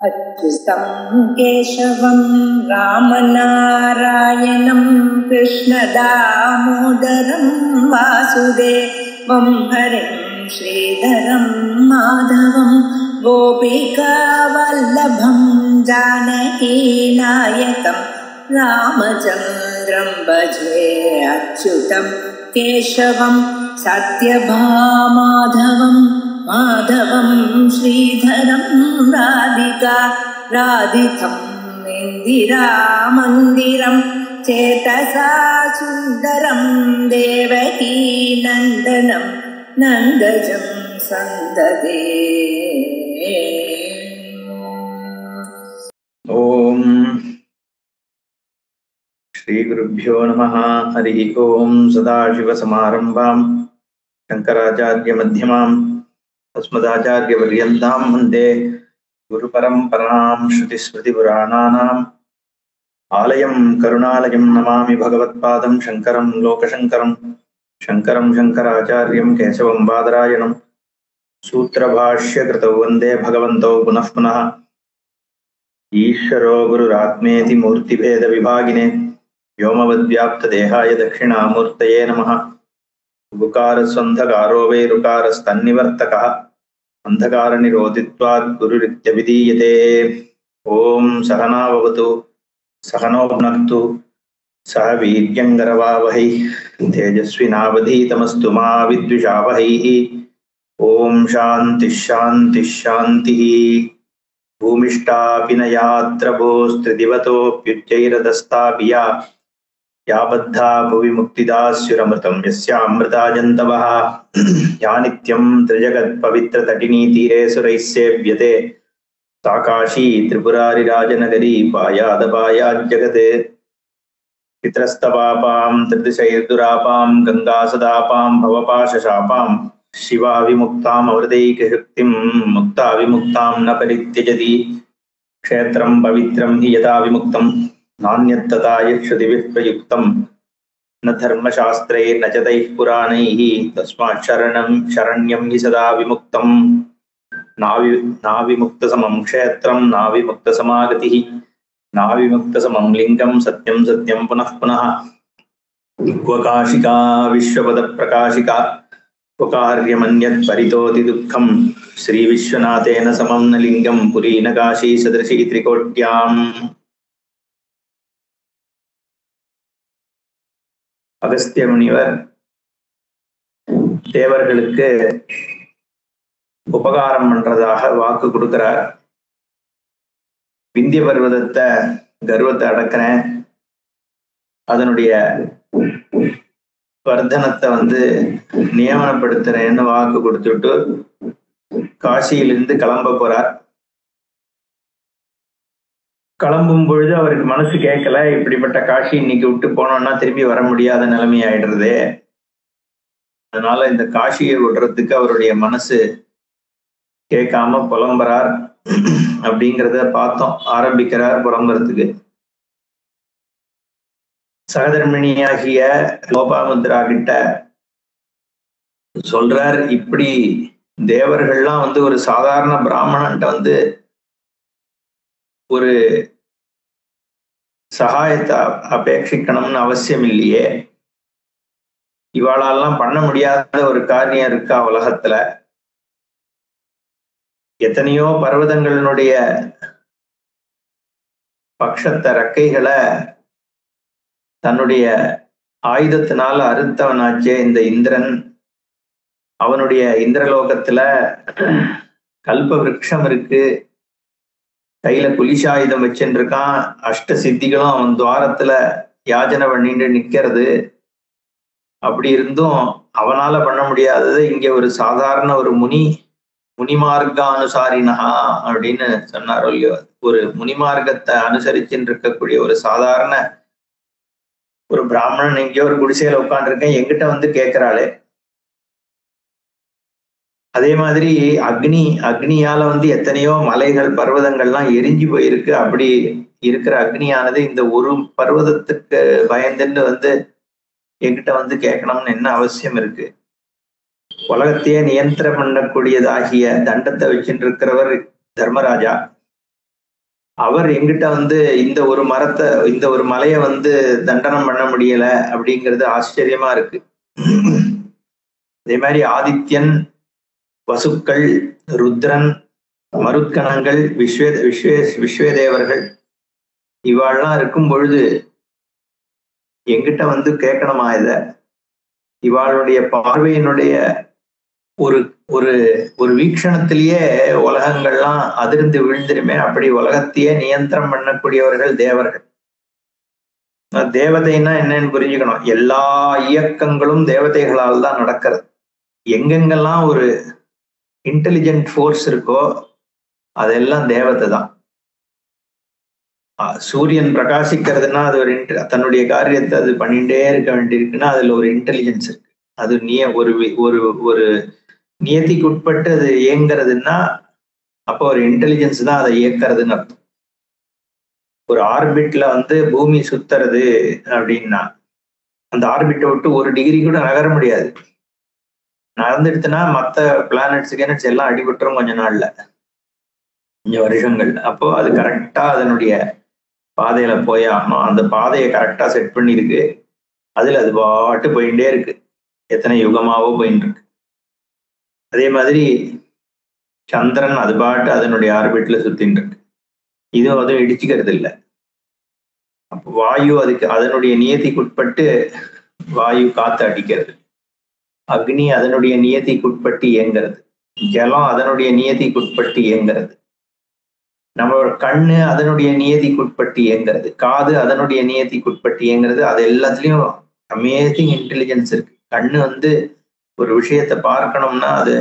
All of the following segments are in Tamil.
अच्युतं केशवं रामनारायणं कृष्णदामोदरं वासुदेवं हरिं श्रीधरं माधवं गोपिकावल्लभं जानकीनायकं रामचन्द्रं भजे। अच्युतं केशवं सत्यभामाधवं माधवं श्रीधरं राधितं इन्दिरामन्दिरं चेतसा सुन्दरं देवकी नन्दनं नन्दजं सन्ददे। ओम श्री गुरुभ्यो नमः। हरि ओम। सदाशिवसमारंभां शंकराचार्य मध्यमां अस्मदाचार्य पर्यन्तां वन्दे गुरुपरम्परां। श्रुतिस्मृतिपुराणानाम् आलयं करुणालयं नमामि भगवत्पादं शंकरं लोकशंकरं शंकरं शंकराचार्यं केशवं बादरायणं सूत्रभाष्यकृतौ वन्दे भगवन्तौ पुनः पुनः। ईश्वरो गुरुरात्मेति मूर्तिभेद विभागिने व्योमवद्व्याप्तदेहाय दक्षिणामूर्तये नमः। उकारस्वन्धकारो वैरुकारस्तन्निवर्तकः अन्धकारनिरोधित्वात् गुरुरित्यभिधीयते। ओम सहना भवतु सहनौ भुनक्तु सह वीर्यङ्करवावहै तेजस्विनावधीतमस्तु मा विद्विषावहैः। ओम शान्तिः शान्तिः शान्तिः। भूमिष्ठापि न यात्र भोस्त्रिदिवतोऽप्युच्चैरदस्तापि या बद्धा भुवि मुक्तिदास्युरमृतं यस्यामृता जन्तवः। या नित्यं त्रिजगत्पवित्रतटिनी तीरे सुरैः सेव्यते सा काशी त्रिपुरारिराजनगरी पायादपायाज्जगत्। पितरस्तपापां त्रिदिशैर्दुरापां गङ्गासदापां भवपाशशापां शिवा विमुक्तामवृतैकशक्तिं मुक्ता विमुक्तां न परित्यजति। क्षेत्रं पवित्रं हि यदा विमुक्तं नान्यत्तथा यच्छ्रुतिभिः प्रयुक्तं न धर्मशास्त्रैर्न च तैः पुराणैः तस्मात् शरण्यं हि सदा विमुक्तं। नाविमुक्तसमं क्षेत्रं नाविमुक्तसमागतिः नाविमुक्तसमं लिङ्गं सत्यं सत्यं पुनः पुनः। क्वकाशिका विश्वपदप्रकाशिका क्वकार्यमन्यत् परितोति दुःखं श्रीविश्वनाथेन समं न लिङ्गं पुरी न काशी सदृशी त्रिकोट्याम्। அகஸ்திய முனிவர் தேவர்களுக்கு உபகாரம் பண்றதாக வாக்கு கொடுக்கிறார். விந்திய பர்வதத்தை கர்வத்தை அடக்கிறேன், அதனுடைய வர்தனத்தை நியமனப்படுத்துறேன்னு வாக்கு கொடுத்துட்டு காசியிலிருந்து கிளம்ப போறார். கிளம்பும் பொழுது அவருக்கு மனசு கேட்கல, இப்படிப்பட்ட காசி இன்னைக்கு விட்டு போனோம்னா திரும்பி வர முடியாத நிலைமை ஆயிடுறது. அதனால இந்த காசியை விடுறதுக்கு அவருடைய மனசு கேட்காம புலம்புறார். அப்படிங்கிறத பார்த்தோம். ஆரம்பிக்கிறார் புலம்புறதுக்கு. சகதர்மிணியாகிய லோபாமுத்ரா கிட்ட சொல்றார், இப்படி தேவர்கள்லாம் ஒரு சாதாரண பிராமணன்ட்ட ஒரு சகாயத்தை அபேட்சிக்கணும்னு அவசியம் இல்லையே. இவாளெல்லாம் பண்ண முடியாத ஒரு காரியம் இருக்கா உலகத்துல? எத்தனையோ பர்வதங்களினுடைய பட்சத்தை ரெக்கைகளை தன்னுடைய ஆயுதத்தினால அறுத்தவனாச்சே இந்த இந்திரன். அவனுடைய இந்திரலோகத்துல கல்ப விருட்சம் இருக்கு, கையில குலிசாயுதம் வச்சுட்டு இருக்கான். அஷ்ட சித்திகளும் அவன் துவாரத்துல யாஜனை பண்ணிட்டு நிக்கிறது. அப்படி இருந்தும் அவனால பண்ண முடியாதது இங்க ஒரு சாதாரண ஒரு முனிமார்கானுசாரினஹா அப்படின்னு சொன்னாரோ இல்லையோ, ஒரு முனிமார்க்கத்தை அனுசரிச்சுட்டு இருக்கக்கூடிய ஒரு சாதாரண ஒரு பிராமணன் எங்கேயோ ஒரு குடிசையில உட்காந்துருக்கேன் என்கிட்ட கேட்கிறாளே. அதே மாதிரி அக்னியால எத்தனையோ மலைகள் பர்வதங்கள்லாம் எரிஞ்சு போயிருக்கு. அப்படி இருக்கிற அக்னியானது இந்த ஒரு பர்வதத்துக்கு பயந்துன்னு என்கிட்ட கேட்கணும்னு என்ன அவசியம் இருக்கு? உலகத்தையே நியந்திரம் பண்ணக்கூடியதாகிய தண்டத்தை வச்சுட்டு இருக்கிறவர் தர்மராஜா. அவர் எங்கிட்ட இந்த ஒரு மரத்தை, இந்த ஒரு மலையை தண்டனம் பண்ண முடியல அப்படிங்கிறது ஆச்சரியமா இருக்கு. அதே மாதிரி ஆதித்யன், வசுக்கள், ருத்ரன், மருத்கணங்கள், விஸ்வதேவர்கள் இவாள்லாம் இருக்கும் பொழுது எங்கிட்ட கேட்கணுமா இத? இவாளுடைய பார்வையினுடைய ஒரு ஒரு ஒரு வீக்ஷணத்திலேயே உலகங்கள்லாம் அதிர்ந்து விழுந்துருமே. அப்படி உலகத்தையே நியந்திரம் பண்ணக்கூடியவர்கள் தேவர்கள். தேவதைன்னா என்னன்னு புரிஞ்சுக்கணும். எல்லா இயக்கங்களும் தேவதைகளால் தான் நடக்கிறது. எங்கெங்கெல்லாம் ஒரு இன்டெலிஜென்ட் ஃபோர்ஸ் இருக்கோ அதெல்லாம் தேவதை தான். சூரியன் பிரகாசிக்கிறதுனா அது ஒரு தன்னுடைய காரியத்தை அது பண்ணிட்டே இருக்க வேண்டியிருக்குன்னா அதுல ஒரு இன்டெலிஜென்ஸ் இருக்கு. அது ஒரு நியதிக்கு உட்பட்டு அது இயங்குறதுன்னா அப்போ ஒரு இன்டெலிஜென்ஸ் தான் அதை இயக்கிறதுன்னு அர்த்தம். ஒரு ஆர்பிட்ல பூமி சுத்துறது அப்படின்னா அந்த ஆர்பிட்டை விட்டு 1 டிகிரி கூட நகர முடியாது. நடந்துடுத்துன்னா மற்ற பிளானட்ஸ் எல்லாம் அடிபட்டுரும் கொஞ்ச நாள்ல, கொஞ்சம் வருஷங்கள். அப்போ அது கரெக்டா அதனுடைய பாதையில போய் ஆகணும். அந்த பாதையை கரெக்டா செட் பண்ணிருக்கு. அதுல அது பாட்டு போயிட்டே இருக்கு. எத்தனை யுகமாவோ போயிட்டு இருக்கு. அதே மாதிரி சந்திரன் அது பாட்டு அதனுடைய ஆர்பிட்ல சுத்தின்னு இருக்கு. இதுவும் அதுவும் இடிச்சுக்கிறது இல்லை. அப்போ வாயு அதுக்கு அதனுடைய நியதிக்கு உட்பட்டு வாயு காத்து அடிக்கிறது. அக்னி அதனுடைய நியதிக்கு உட்பட்டு இயங்கிறது. ஜலம் அதனுடைய நியதிக்கு உட்பட்டு இயங்கிறது. நம்மளோட கண்ணு அதனுடைய நியதிக்கு உட்பட்டு இயங்கிறது. காது அதனுடைய நியதிக்கு உட்பட்டு இயங்கிறது. அது எல்லாத்துலயும் அமேசிங் இன்டெலிஜென்ஸ் இருக்கு. கண்ணு ஒரு விஷயத்தை பார்க்கணும்னா அது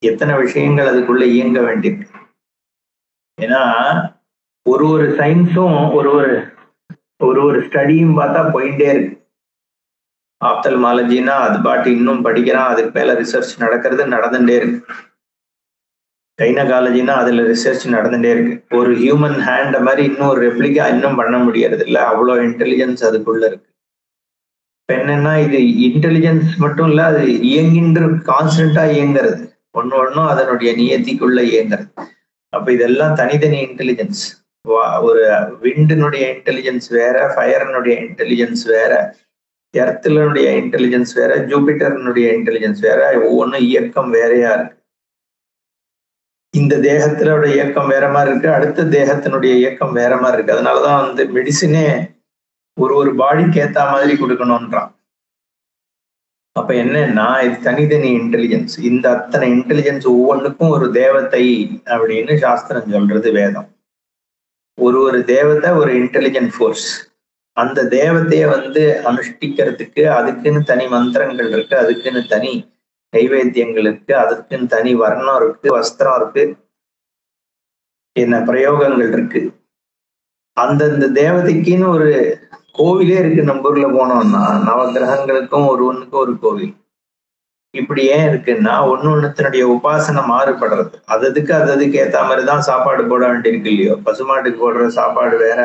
எத்தனை விஷயங்கள் அதுக்குள்ள இயங்க வேண்டியிருக்கு. ஏன்னா ஒரு சயின்ஸும் ஒரு ஸ்டடியும் பார்த்தா போயிட்டே இருக்கு. ஆப்தல்மாலஜினா அது பாட்டு இன்னும் படிக்கிறான், அதுக்கு மேல ரிசர்ச் நடந்துட்டே இருக்கு. கைனகாலஜினா அதுல ரிசர்ச் நடந்துட்டே இருக்கு. ஒரு ஹியூமன் ஹேண்ட் மாதிரி இன்னும் ஒரு ரெப்ளிகா இன்னும் பண்ண முடியறது இல்லை. அவ்வளோ இன்டெலிஜென்ஸ் அதுக்குள்ள இருக்கு. என்னன்னா இது இன்டெலிஜென்ஸ் மட்டும் இல்ல, அது இயங்கின்ற கான்ஸ்டன்டா இயங்குறது. ஒன்னும் அதனுடைய நியத்திக்குள்ள இயங்குறது. அப்ப இதெல்லாம் தனித்தனி இன்டெலிஜென்ஸ். ஒரு விண்டினுடைய இன்டெலிஜென்ஸ் வேற, ஃபயர்னுடைய இன்டெலிஜென்ஸ் வேற, எர்த்தினுடைய இன்டெலிஜென்ஸ் வேற, ஜூபிட்டர்னுடைய இன்டெலிஜென்ஸ் வேற. ஒவ்வொன்றும் இயக்கம் வேறையா இருக்கு. இந்த தேகத்தினோட இயக்கம் வேற மாதிரி இருக்கு, அடுத்த தேகத்தினுடைய இயக்கம் வேற மாதிரி இருக்கு. அதனாலதான் மெடிசினே ஒரு பாடிக்கு ஏத்த மாதிரி கொடுக்கணும்ன்றான். அப்ப என்னன்னா இது தனித்தனி இன்டெலிஜென்ஸ். இந்த அத்தனை இன்டெலிஜென்ஸ் ஒவ்வொன்றுக்கும் ஒரு தேவதை அப்படின்னு சாஸ்திரம் சொல்றது, வேதம். ஒரு தேவதை ஒரு இன்டெலிஜென்ட் ஃபோர்ஸ். அந்த தேவதைய அனுஷ்டிக்கிறதுக்கு அதுக்குன்னு தனி மந்திரங்கள் இருக்கு, அதுக்குன்னு தனி நைவேத்தியங்கள் இருக்கு, அதுக்குன்னு தனி வர்ணம் இருக்கு, வஸ்திரம் இருக்கு, என்ன பிரயோகங்கள் இருக்கு. அந்தந்த தேவதைக்குன்னு ஒரு கோவிலே இருக்கு. நம்ம ஊர்ல போனோம்னா நவகிரகங்களுக்கும் ஒன்னுக்கும் ஒரு கோவில். இப்படி ஏன் இருக்குன்னா ஒன்னொன்னுத்தினுடைய உபாசனை மாறுபடுறது. அதுக்கு ஏத்த மாதிரிதான் சாப்பாடு போட வேண்டியிருக்கு இல்லையோ. பசுமாட்டுக்கு போடுற சாப்பாடு வேற,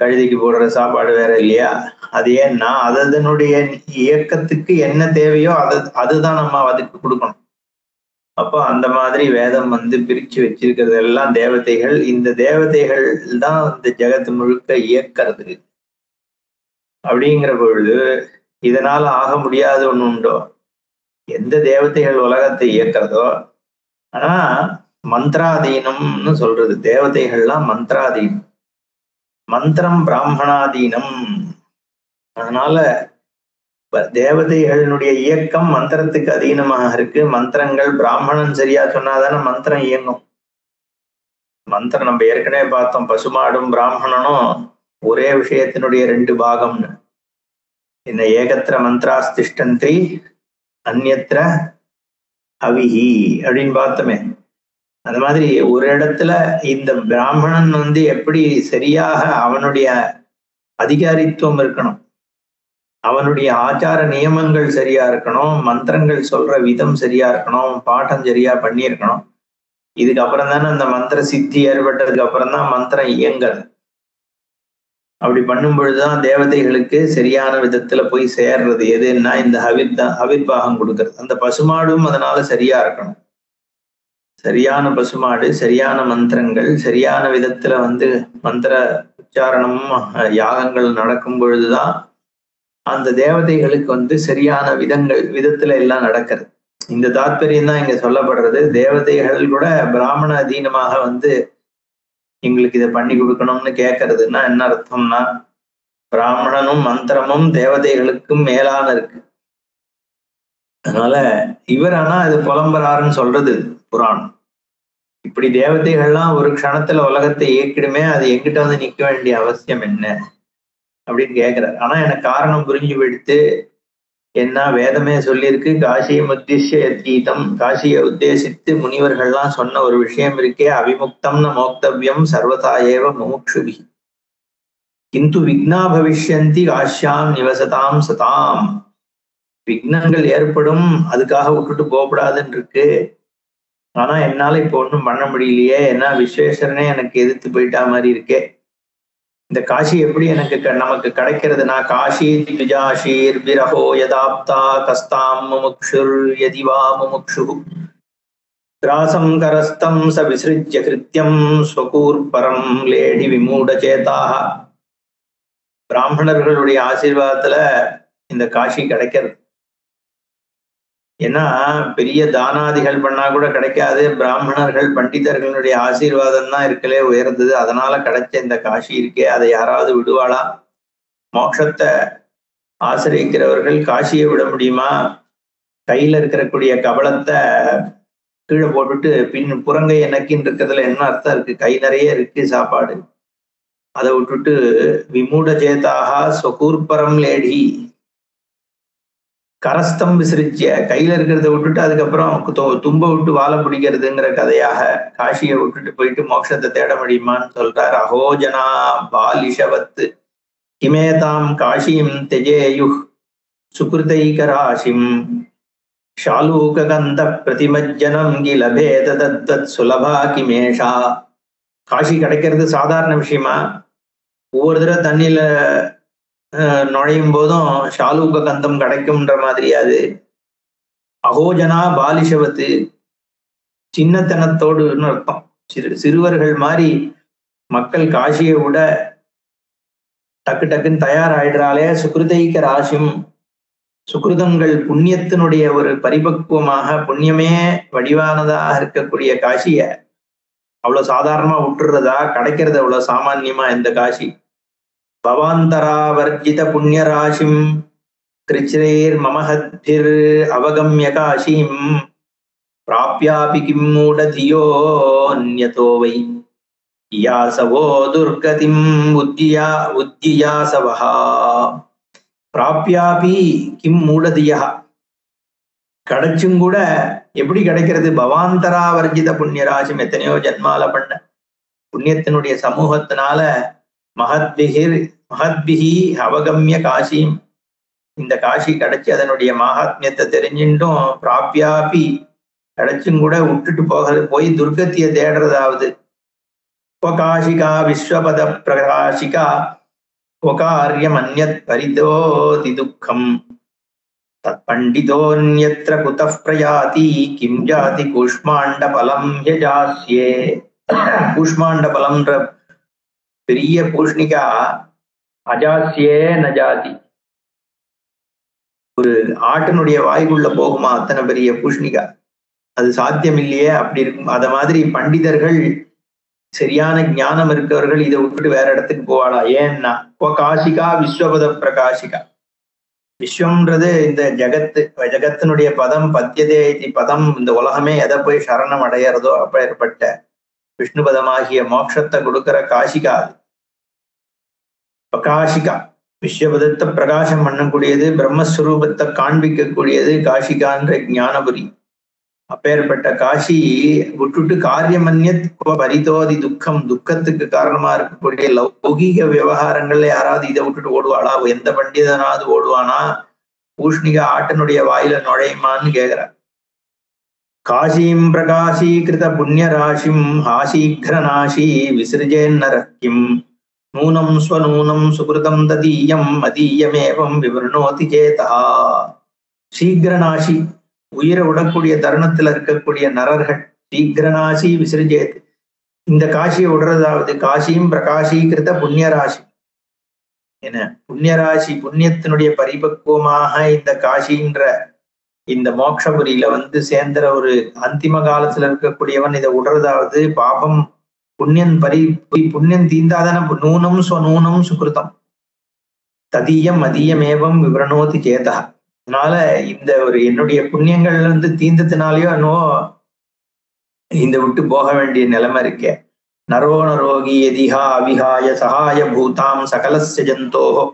கழுதிக்கு போடுற சாப்பாடு வேற இல்லையா? அது ஏன்னா அதனுடைய இயக்கத்துக்கு என்ன தேவையோ அதுதான் நம்ம அதுக்கு கொடுக்கணும். அப்போ அந்த மாதிரி வேதம் பிரிச்சு வச்சிருக்கிறது எல்லாம் தேவதைகள். இந்த தேவதைகள் தான் இந்த ஜெகத்து முழுக்க இயக்கிறது. அப்படிங்கிற பொழுது இதனால ஆக முடியாத ஒண்ணு உண்டோ? எந்த தேவதைகள் உலகத்தை இயக்கிறதோ, ஆனா மந்திராதீனம்னு சொல்றது. தேவதைகள்லாம் மந்திராதீனம், மந்திரம் பிராமணாதீனம். அதனால தேவதைகளினுடைய இயக்கம் மந்திரத்துக்கு அதீனமாக இருக்கு. மந்திரங்கள் பிராமணன் சரியா சொன்னாதானே மந்திரம் இயங்கும். மந்திரம் நம்ம ஏற்கனவே பார்த்தோம், பசுமாடும் பிராமணனும் ஒரே விஷயத்தினுடைய 2 பாகம்னு. என்ன ஏகத்திர மந்திராஸ்திஷ்டந்தி அந்நியத்திர அவிஹி அப்படின்னு பார்த்தோமே. அந்த மாதிரி ஒரு இடத்துல இந்த பிராமணன் எப்படி சரியாக அவனுடைய அதிகாரித்துவம் இருக்கணும், அவனுடைய ஆச்சார நியமங்கள் சரியா இருக்கணும், மந்திரங்கள் சொல்ற விதம் சரியா இருக்கணும், பாடம் சரியா பண்ணியிருக்கணும். இதுக்கப்புறம் தானே அந்த மந்திர சித்தி ஏற்பட்டதுக்கு அப்புறம் தான் மந்திரம் இயங்குறது. அப்படி பண்ணும் பொழுதுதான் தேவதைகளுக்கு சரியான விதத்துல போய் சேர்றது. எதுன்னா இந்த ஹவிர்பாகம் கொடுக்கறது. அந்த பசுமாடும் அதனால சரியா இருக்கணும். சரியான பசுமாடு, சரியான மந்திரங்கள், சரியான விதத்துல மந்திர உச்சாரணம் யாகங்கள் நடக்கும் பொழுதுதான் அந்த தேவதைகளுக்கு சரியான விதத்துல எல்லாம் நடக்கிறது. இந்த தாத்பரியம் தான் இங்க சொல்லப்படுறது. தேவதைகள் கூட பிராமண அதீனமாக எங்களுக்கு இதை பண்ணி கொடுக்கணும்னு கேட்கறதுன்னா என்ன அர்த்தம்னா, பிராமணனும் மந்திரமும் தேவதைகளுக்கும் மேலான இருக்கு. அதனால இவர் ஆனா இது புலம்புறாருன்னு சொல்றது புராணம். இப்படி தேவதைகள்லாம் ஒரு க்ஷணத்துல உலகத்தை இயக்கிடுமே, அது எங்கிட்ட நிக்க வேண்டிய அவசியம் என்ன அப்படின்னு கேட்கிறார். ஆனா எனக்கு காரணம் புரிஞ்சு விடுத்து. என்ன வேதமே சொல்லியிருக்கு, காசியை உத்திஷ்ய கீதம், காசியை உத்தேசித்து முனிவர்கள்லாம் சொன்ன ஒரு விஷயம் இருக்கே, அவிமுக்தம் ந மோக்தவ்யம் சர்வதா ஏவ முமுக்ஷுபி கிந்து விக்னா பவிஷ்யந்தி காஷ்யாம் நிவசதாம் சதாம். விக்னங்கள் ஏற்படும், அதுக்காக விட்டுட்டு போகக்கூடாதுன்னு இருக்கு. ஆனா என்னால இப்போ ஒன்றும் பண்ண முடியலையே, ஏன்னா விஸ்வேஸ்வரனே எனக்கு எதிர்த்து போயிட்டா மாதிரி இருக்கே. இந்த காசி எப்படி நமக்கு கிடைக்கிறதுனா, காஷி திஜாஷீர் விரஹோ யதாப்தா கஸ்தாம் முமுக்ஷுர் யதிவா முமுக்ஷு கிராசம் கரஸ்தம் ச விசிருஜ்ய கிருத்யம் ஸ்வகூர்பரம் லேடி விமூடச்சேதாக. பிராமணர்களுடைய ஆசீர்வாதத்துல இந்த காஷி கிடைக்கிறது. ஏன்னா பெரிய தானாதிகள் பண்ணா கூட கிடைக்காது, பிராமணர்கள் பண்டிதர்களுடைய ஆசீர்வாதம் தான் இருக்கலே உயர்ந்தது. அதனால கிடைச்ச இந்த காஷி இருக்கே, அதை யாராவது விடுவாளா? மோட்சத்தை ஆசிரியக்கிறவர்கள் காசியை விட முடியுமா? கையில இருக்கக்கூடிய கபலத்தை கீழே போட்டுட்டு புறங்கை எனக்கின்னு இருக்கிறதுல என்ன அர்த்தம் இருக்கு? கை நிறைய இருக்கு சாப்பாடு, அதை விட்டுட்டு விமூட சேதாக ஸ்வகூர்பரம் லேடி கரஸ்தம் விசிறிச்சிய கையில இருக்கிறத விட்டுட்டு அதுக்கப்புறம் தும்ப விட்டு வாழை பிடிக்கிறதுங்கிற கதையாக காசியை விட்டுட்டு போயிட்டு மோட்சத்தை தேட முடியுமான்னு சொல்றார். அஹோஜனா பாலிஷவத்து கிமேதாம் காஷிம் தெஜேயு சுகிருதைகராசிம் ஷாலூககந்த பிரதிமஜ்ஜனம் கிலபேத தத்வத் சுலபா கிமேஷா. காஷி கிடைக்கிறது சாதாரண விஷயமா? ஒவ்வொரு தடவை தண்ணியில நுழையும் போதும் ஷாலூக கந்தம் கிடைக்கும்ன்ற மாதிரியாது. அகோஜனா பாலிஷவத்து சின்னத்தனத்தோடுன்னு அர்த்தம். சிறுவர்கள் மாதிரி மக்கள் காசியை விட டக்கு டக்குன்னு தயாராயிடுறாளே. சுகிருதைக்க ராசிம், சுகிருதங்கள் புண்ணியத்தினுடைய ஒரு பரிபக்குவமாக புண்ணியமே வடிவானதாக இருக்கக்கூடிய காசிய அவ்வளவு சாதாரணமா விட்டுறதா? கிடைக்கிறது அவ்வளவு சாமான்யமா இந்த காசி? பவாந்தராவர்ஜித புண்ணியராசிம் கிருச்சிரேர் மமஹத்பிர் அவகம்ய காஷிம் பிராப்யாபி கிம் மூடதியோ அன்யதோ வை யாசவோ துர்கதிம் உத்தியாசவஹா. பிராப்யாபி கிம் மூடதியா, கிடைச்சும் கூட எப்படி கிடைக்கிறது? பவாந்தராவர்ஜித புண்ணியராசிம், எத்தனையோ ஜன்மால பண்ண புண்ணியத்தினுடைய சமூகத்தினால மகத்பிஹி அவகம்ய காசிம், இந்த காசி கிடைச்சி அதனுடைய மகாத்மியத்தை தெரிஞ்சுட்டும் பிராப்யாபி கிடைச்சும் கூட விட்டுட்டு போய் துர்கத்திய தேடுறதாவது. காஷிகா விஸ்வபத பிரகாஷிகா காரியம் அந்யத் பரிதோதி துக்கம் தத் பண்டிதோன்யத்ர குதஃ பிரயாதி கிம் ஜாதி கூஷ்மாண்ட பலம் யஜாஸ்யே. கூஷ்மாண்ட பலம்ன்ற பெரிய பூஷ்ணிகா அஜாசியே நஜாதி. ஒரு ஆட்டினுடைய வாய்க்குள்ள போகுமா அத்தனை பெரிய பூஷ்ணிகா? அது சாத்தியம் இல்லையே. அப்படி இருக்கும். அத மாதிரி பண்டிதர்கள், சரியான ஞானம் இருக்கவர்கள் இதை விட்டுட்டு வேற இடத்துக்கு போவாளா? ஏன்னா காஷிகா விஸ்வபத பிரகாஷிகா. விஸ்வம்ன்றது இந்த ஜகத்தினுடைய பதம். பத்தியதே பதம், இந்த உலகமே எதை போய் சரணம் அடையிறதோ அப்ப ஏற்பட்ட விஷ்ணுபதமாகிய மோட்சத்தை கொடுக்கிற காஷிகா அது. பிரகாஷிகா விஸ்வபதத்தை பிரகாசம் பண்ணக்கூடியது, பிரம்மஸ்வரூபத்தை காண்பிக்கக்கூடியது காஷிகான்ற ஞானபுரி. அப்பேற்பட்ட காஷி விட்டுட்டு காரியமன்யத் பரிதோதி துக்கம், துக்கத்துக்கு காரணமா இருக்கக்கூடிய லௌகீக விவகாரங்கள்ல யாராவது இதை விட்டுட்டு ஓடுவாளா? எந்த பண்டிதனாவது ஓடுவானா? பூஷ்ணிகா ஆட்டனுடைய வாயில நுழையுமான்னு கேக்குறார். காஷீம் பிரகாஷீகிருத புண்ணியராசிம் ஹாசீக்ரநாசி விசிருஜேன்னரக்கிம் நூனம் ஸ்வநூனம் சுகிருதம் ததீயம் அதீயமேவம் விவர்ணோதி சேதா. சீக்கிரநாசி, உயிரை விடக்கூடிய தருணத்துல இருக்கக்கூடிய நரர்கள், சீக்கிரநாசி விசிறிஜேத். இந்த காசியை விடுறதாவது காசியும் பிரகாசீகிருத்த புண்ணியராசி. என்ன புண்ணியராசி, புண்ணியத்தினுடைய பரிபக்குவமாக இந்த காசின்ற இந்த மோட்சபுரியில வந்து சேர்ந்துற ஒரு அந்திம காலத்துல இருக்கக்கூடியவன் இதை விடுறதாவது பாபம் புண்ணியம் தீந்தாதான நூனம் ஸ்வநூனம் சுகிருதம் ததீயம் மதியமேவம் விவரணோதி சேதா. அதனால இந்த ஒரு என்னுடைய புண்ணியங்கள் வந்து தீந்ததுனாலயோ என்னவோ இந்த விட்டு போக வேண்டிய நிலைமை இருக்கே. நரோ நரோகி எதிஹா அவிஹாய சகாய பூதாம் சகலஸ்ய ஜந்தோஹோ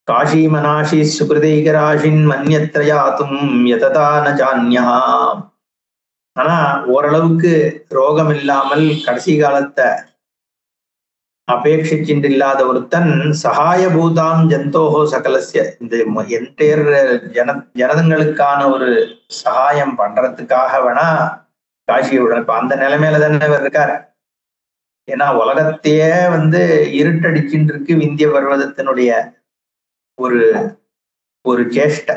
காஷி மனாஷி சுகிருதைகராஷின் மன்யத்ரயாத்தும் யததா ந ஜான்யா. ஆனா ஓரளவுக்கு ரோகம் இல்லாமல் கடைசி காலத்தை அபேட்சிச்சுட்டு இல்லாத ஒருத்தன் சகாய பூதாம் ஜந்தோஹோ சகலஸ்ய, இந்த என்டையர் ஜனதங்களுக்கான ஒரு சகாயம் பண்றதுக்காக வேணா காசியுடன் இப்ப அந்த நிலைமையில தானே இருக்காரு. ஏன்னா உலகத்தையே வந்து இருட்டடிச்சுட்டு இருக்கு விந்திய பர்வதத்தினுடைய ஒரு ஒரு சேஷ்டை.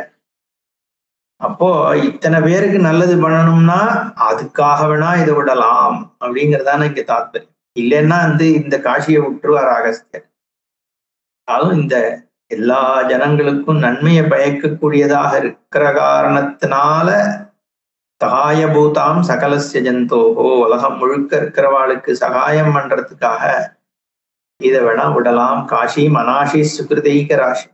அப்போ இத்தனை பேருக்கு நல்லது பண்ணணும்னா அதுக்காக வேணா இதை விடலாம் அப்படிங்கறதான இங்க தாத்பரியம். இல்லைன்னா வந்து இந்த காசியை விட்டுருவார் அகஸ்தியர். அதுவும் இந்த எல்லா ஜனங்களுக்கும் நன்மையை பயக்கக்கூடியதாக இருக்கிற காரணத்தினால சகாயபூதாம் சகலஸ்ய ஜந்தோஹோ, உலகம் முழுக்க இருக்கிறவாளுக்கு சகாயம் பண்றதுக்காக இதை வேணா விடலாம். காஷி மனாஷி சுகிருதைக ராசி.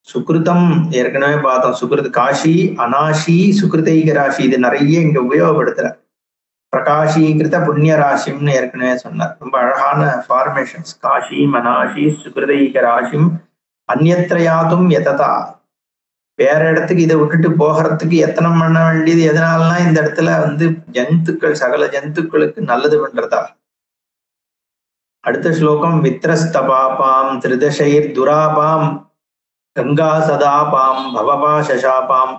சுகிருதம் ஏற்கனவே பார்த்தோம். சுகிருத் காஷி அனாஷி சுகிருதைக ராசி, இது நிறைய இங்க உபயோகப்படுத்துற. பிரகாஷீகிருத புண்ணிய ராசிம்னு ஏற்கனவே சொன்னார். ரொம்ப அழகான ஃபார்மேஷன்ஸ். காஷி மனாஷி சுகிருதைக ராசிம் அந்நியத்ரயாதும் யததா. வேற இடத்துக்கு இதை விட்டுட்டு போகிறதுக்கு எத்தனம் பண்ண வேண்டியது எதனாலனா இந்த இடத்துல வந்து ஜந்துக்கள், சகல ஜந்துக்களுக்கு நல்லது பண்றதா. அடுத்த ஸ்லோகம் வித்ரஸ்தபாபாம் திரிதசைர் துராபாம் கங்கா சதாபாம் பவபா சசாபாம்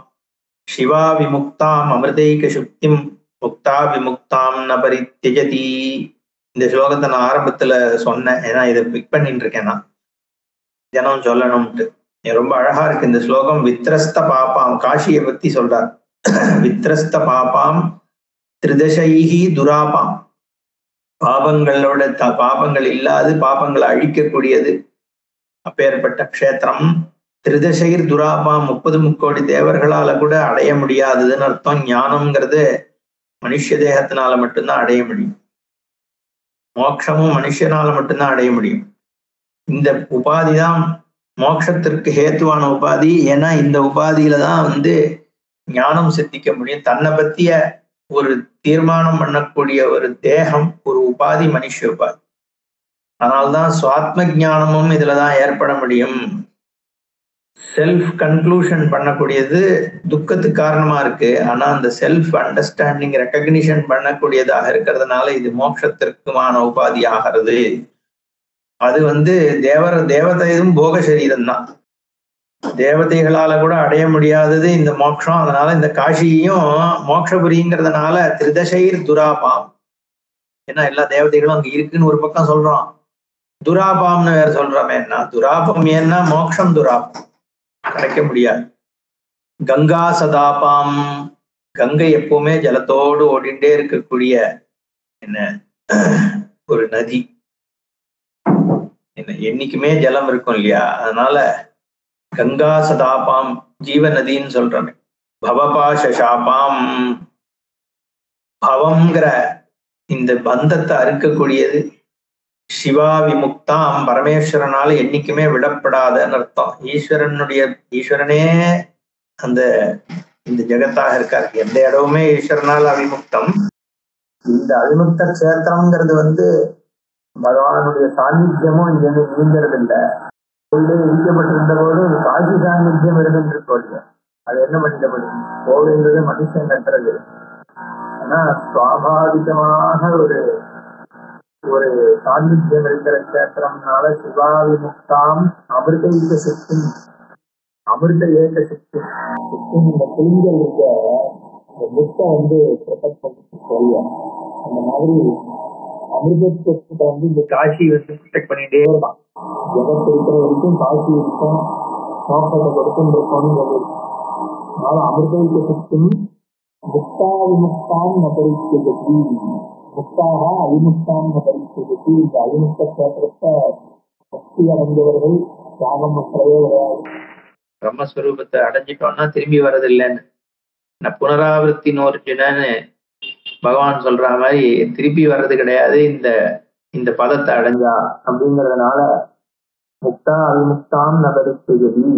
சிவா விமுக்தாம் அமிர்தைக சுக்திம் முக்தா விமுக்தாம் ந பரித்யஜதி. இந்த ஸ்லோகத்தை நான் ஆரம்பத்துல சொன்னேன், ஏன்னா இதை பிக் பண்ணிட்டு இருக்கேன் நான் தினம் சொல்லணும்ட்டு. ரொம்ப அழகா இருக்கு இந்த ஸ்லோகம். வித்ரஸ்த பாப்பாம், காஷியை பத்தி சொல்றார். வித்ரஸ்த பாப்பாம் திரிதசைஹி துராபாம், பாபங்களோட பாபங்கள் இல்லாது பாபங்களை அழிக்கக்கூடியது அப்பேற்பட்ட க்ஷேத்திரம். திரிதசைர் துராபாம், 30 முக்கோடி தேவர்களால கூட அடைய முடியாததுன்னு அர்த்தம். ஞானம்ங்கிறது மனுஷ தேகத்தினால மட்டும்தான் அடைய முடியும். மோட்சமும் மனுஷனால மட்டும்தான் அடைய முடியும். இந்த உபாதிதான் மோட்சத்திற்கு ஹேத்துவான உபாதி. ஏன்னா இந்த உபாதியில தான் வந்து ஞானம் சித்திக்க முடியும். தன்னை பத்திய ஒரு தீர்மானம் பண்ணக்கூடிய ஒரு தேகம் ஒரு உபாதி, மனுஷ உபாதி. அதனால்தான் சுவாத்ம ஞானமும் இதுலதான் ஏற்பட முடியும். செல்ஃப் கன்க்ளூஷன் பண்ணக்கூடியது துக்கத்துக்கு காரணமா இருக்கு. ஆனா அந்த செல்ஃப் அண்டர்ஸ்டாண்டிங் ரெக்கக்னிஷன் பண்ணக்கூடியதாக இருக்கிறதுனால இது மோட்சத்திற்குமான உபாதி ஆகிறது. அது வந்து தேவதையும் போக சரீரம் தான், தேவதைகளால கூட அடைய முடியாதது இந்த மோட்சம். அதனால இந்த காஷியும் மோட்சபுரிங்கிறதுனால திரிதசைர் துராபாம். ஏன்னா எல்லா தேவதைகளும் அங்க இருக்குன்னு ஒரு பக்கம் சொல்றோம், துராபாம்னு வேற சொல்றோமே. என்ன துராபம்? ஏன்னா மோட்சம் துராபம், கிடைக்க முடியாது. கங்கா சதாபாம், கங்கை எப்பவுமே ஜலத்தோடு ஓடிண்டே இருக்கக்கூடிய என்ன ஒரு நதி. என்னைக்குமே ஜலம் இருக்கும் இல்லையா, அதனால கங்கா சதாபாம் ஜீவ நதின்னு சொல்றோமே. பவபா சசாபாம், பவம்ங்கிற இந்த பந்தத்தை அறுக்கக்கூடியது. சிவா விமுக்தாம், பரமேஸ்வரனால என்னைக்குமே விடப்படாதன்னு அர்த்தம். ஈஸ்வரனே அந்த இந்த ஜெகத்தாக இருக்காரு. எந்த இடமுமே ஈஸ்வரனால் அவிமுக்தம். இந்த அவிமுக்த கஷேத்திரம்ங்கிறது வந்து பகவானுடைய சாநித்தியமும் இங்க நீங்கிறது இல்லை. இடிக்கப்பட்டிருந்த போது காட்சி சாநித்தியம் இருந்துட்டு அது என்ன பண்ணிடப்படு கோவில்ன்றது மனுஷன் கட்டுறது. ஆனா சுவாபாவிகமாக ஒரு சாநித்தியம் இருக்கிற கஷேத்திரம்னால சிவாவிமுக்தாம் அமிர்த சக்தி, அமிர்த ஏக சக்தி. இந்த கிளிங்கள் இருக்க முட்டை வந்து ப்ரொடெக்ட் பண்ணி சொல்லுவோம். அந்த மாதிரி அமிர்தத்தை வந்து இந்த காசி வந்து ப்ரொடெக்ட் பண்ணிட்டே இருக்கான். ஜெகத்து இருக்கிற வரைக்கும் காசி இருக்கும், மோட்சத்தை கொடுத்துன்னு இருக்கோம்னு சொல்லி. அதனால அமிர்த சக்தி முக்தா விமுக்தான் ந பரிச்சயதி, முக்தாக அவிமுக்தான் ந பரிச்சயதி. இந்த அவிமுக்த கேத்திரத்தை பக்தி அடைந்தவர்கள் தியாகமற்றவே கிடையாது. பிரம்மஸ்வரூபத்தை அடைஞ்சிட்டோம்னா திரும்பி வர்றதில்லைன்னு புனராவர்த்தி நோர்ஜுனன்னு பகவான் சொல்ற மாதிரி திருப்பி வர்றது கிடையாது இந்த பதத்தை அடைஞ்சா. அப்படிங்கிறதுனால முக்தா அவிமுக்தாம் நபரிச்சயதி.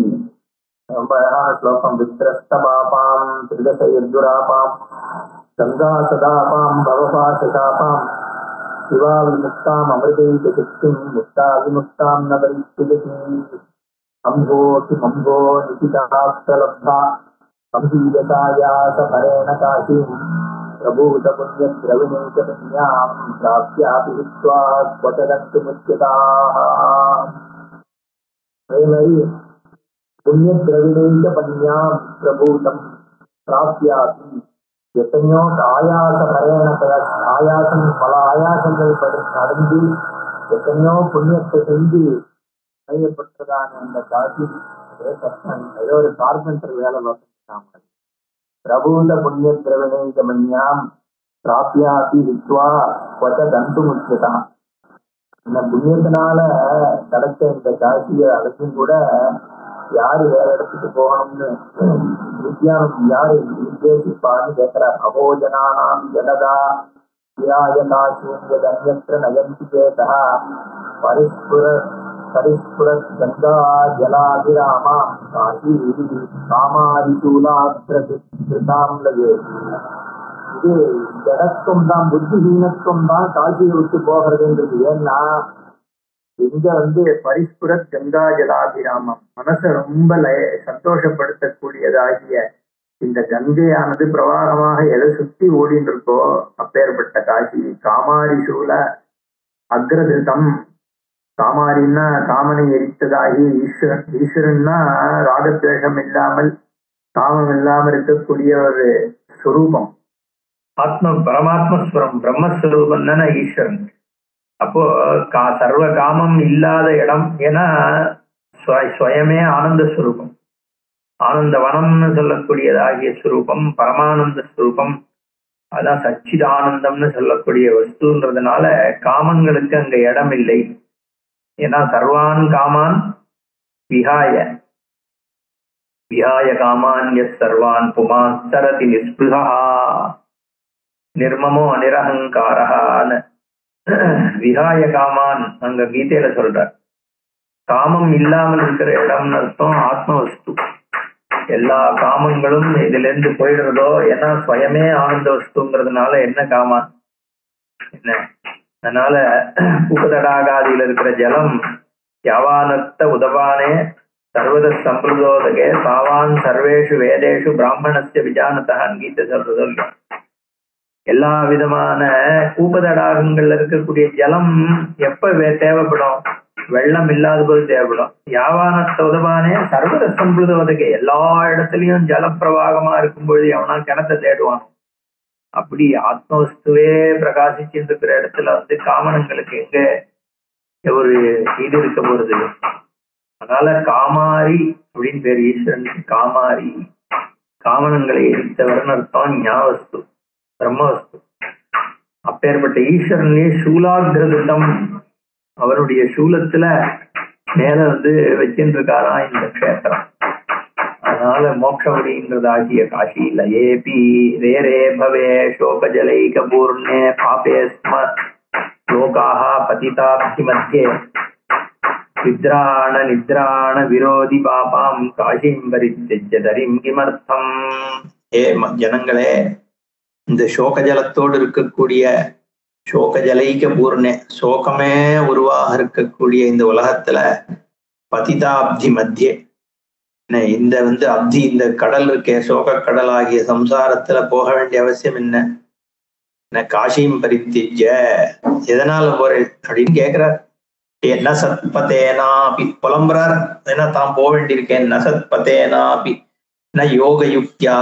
ரொம்ப அழகான ஸ்லோகம். வித்ரஸ்த பாபாம் திரிதச யதுராபாம் கங்கா சதாபாம் பவபாசாபாம் சிவா விமுக்தாம் அமிர்தைக சித்திம் முக்தா விமுக்தாம் நபரிச்சயதி. அம்போசி மம்போ நிகிதாஸ்தலப்தா அம்பீயதாயாச பரேண காஷீம் பிரபூத புண்ணிய திரவிணேக புண்ணியாம் பிராப்யாபி வித்வா ஸ்வதரந்து முக்கியதாः. அதே மாதிரி புண்ணிய திரவிணேக பண்யாம் பிரபூதம் பிராப்யாபி. எத்தனையோ ஆயாச பரேண ஆயாசம், பல ஆயாசங்கள் நடந்து எத்தனையோ புண்ணியத்தை செஞ்சு அடையப்பட்டதான அந்த காட்சி ஏதோ ஒரு கார்பெண்டர் வேலை பார்த்துட்டாங்க. பிரபூத புண்ணிய திரவிணேக மன்யாம் பிராப்யாபி வித்வா ஸ்வத தந்து முக்கியதா. இந்த புண்ணியத்தினால கிடைச்ச இந்த காட்சியை அடைச்சும் கூட யாரு வேற இடத்துக்கு போகணும்னு வித்யானம் யாரு நிர்தேசிப்பான்னு கேட்கிறார். அபோஜனானாம் ஜனதா விராய காசூங்க தன்யத்திர நயந்தி சேதா பரிஸ்புர கங்கா ஜலாதிராமா காசி காமாரிசூலாத்ராம் லகே. இது ஜடத்துவம் தான், புத்திஹீனத்துவம் தான் காசியை விட்டு போகிறதுன்றது. ஏன்னா இங்க பரிஸ்புர கங்கா ஜலாதிராமம், மனசை ரொம்ப சந்தோஷப்படுத்தக்கூடியதாகிய இந்த கங்கையானது பிரவாகமாக எதை சுத்தி ஓடின்னு இருக்கோ அப்பேற்பட்ட காசி. காமாரிசூல அக்ரதிருதம், காமாரின்னா காமனை எரித்ததாகி ஈஸ்வரன், ஈஸ்வரன்னா ராகத்வேஷம் இல்லாமல் காமம் இல்லாமல் இருக்கக்கூடிய ஒரு ஸ்வரூபம். பரமாத்மஸ்வரம் பிரம்மஸ்வரூபம் தானே ஈஸ்வரன். அப்போ சர்வ காமம் இல்லாத இடம். ஏன்னா ஸ்வயமே ஆனந்த ஸ்வரூபம், ஆனந்த வனம்னு சொல்லக்கூடியதாகிய ஸ்வரூபம், பரமானந்த ஸ்வரூபம். அதான் சச்சிதானந்தம்னு சொல்லக்கூடிய வஸ்துன்றதுனால காமங்களுக்கு அங்க இடம் இல்லை. ஏன்னா சர்வான் காமான் விஹாய காமான் எஸ் சர்வான் புமாஸ்தரதி நிஸ்பிருஹா நிர்மமோ நிரஹங்காரஹான்னு விஹாய காமான் அங்க கீதையில சொல்ற. காமம் இல்லாமல் இருக்கிற இடம்னு அர்த்தம் ஆத்ம வஸ்து. எல்லா காமங்களும் இதுல இருந்து போயிடுறதோ. ஏன்னா ஸ்வயமே ஆனந்த வஸ்துங்கிறதுனால என்ன காமான் என்ன. அதனால உபதடாகாதியில இருக்கிற ஜலம் யாவானத்த உதவானே சர்வத சம்பிரதோதகே சாவான் சர்வேஷு வேதேஷு பிராமணஸ்ய விஜானத்தான் கீதை சொல்றது. எல்லா விதமான கூப்பதடாகங்கள்ல இருக்கக்கூடிய ஜலம் எப்ப தேவைப்படும்? வெள்ளம் இல்லாத போது தேவைப்படும். யாவானத்த உதவானே சர்வத சம்பிரதோதகே, எல்லா இடத்துலயும் ஜலப்பிரவாகமா இருக்கும்பொழுது எவனா கிணத்தை தேடுவான். அப்படி ஆத்மவஸ்துவே பிரகாசிச்சுட்டு இருக்கிற இடத்துல காமனங்களுக்கு எங்க ஒரு இது இருக்க போறது? அதனால காமாரி அப்படின்னு பேர் ஈஸ்வரனுக்கு. காமாரி காமனங்களை எரித்தவர்னு அர்த்தம். ஞாவஸ்து பிரம்மவஸ்து. அப்பேற்பட்ட ஈஸ்வரனே சூலாகிரதம், அவருடைய சூலத்துல மேல வச்சுட்டு இருக்காராம் இந்த கஷேத்திரம். அதனால மோட்சவடின்றதாகிய காசி லயேபி ரேரே பவே சோகஜலைக பூர்ணே பாபே ஸ்ம லோகாஹ பதிதாப்தி மத்தியே வித்ராண நித்ராண விரோதி பாபாம் காஷிம் பரித்யஜ்ய தரிம் கிமர்த்தம். ஜனங்களே, இந்த சோகஜலத்தோடு இருக்கக்கூடிய சோகஜலைக பூர்ணே, சோகமே உருவாக இருக்கக்கூடிய இந்த உலகத்துல பதிதாப்தி மத்தியே, இந்த அப்தி இந்த கடல் இருக்கே, சோக கடல் ஆகிய சம்சாரத்துல போக வேண்டிய அவசியம் என்ன? காஷிம் பரித்யஜ்ய, எதனால போறேன் அப்படின்னு கேக்குறார். என்ன சத்பதேனாபி புலம்புறார். ஏன்னா தான் போக வேண்டியிருக்கேன். ந சத்பதேனாபி ந யோக யுக்தியா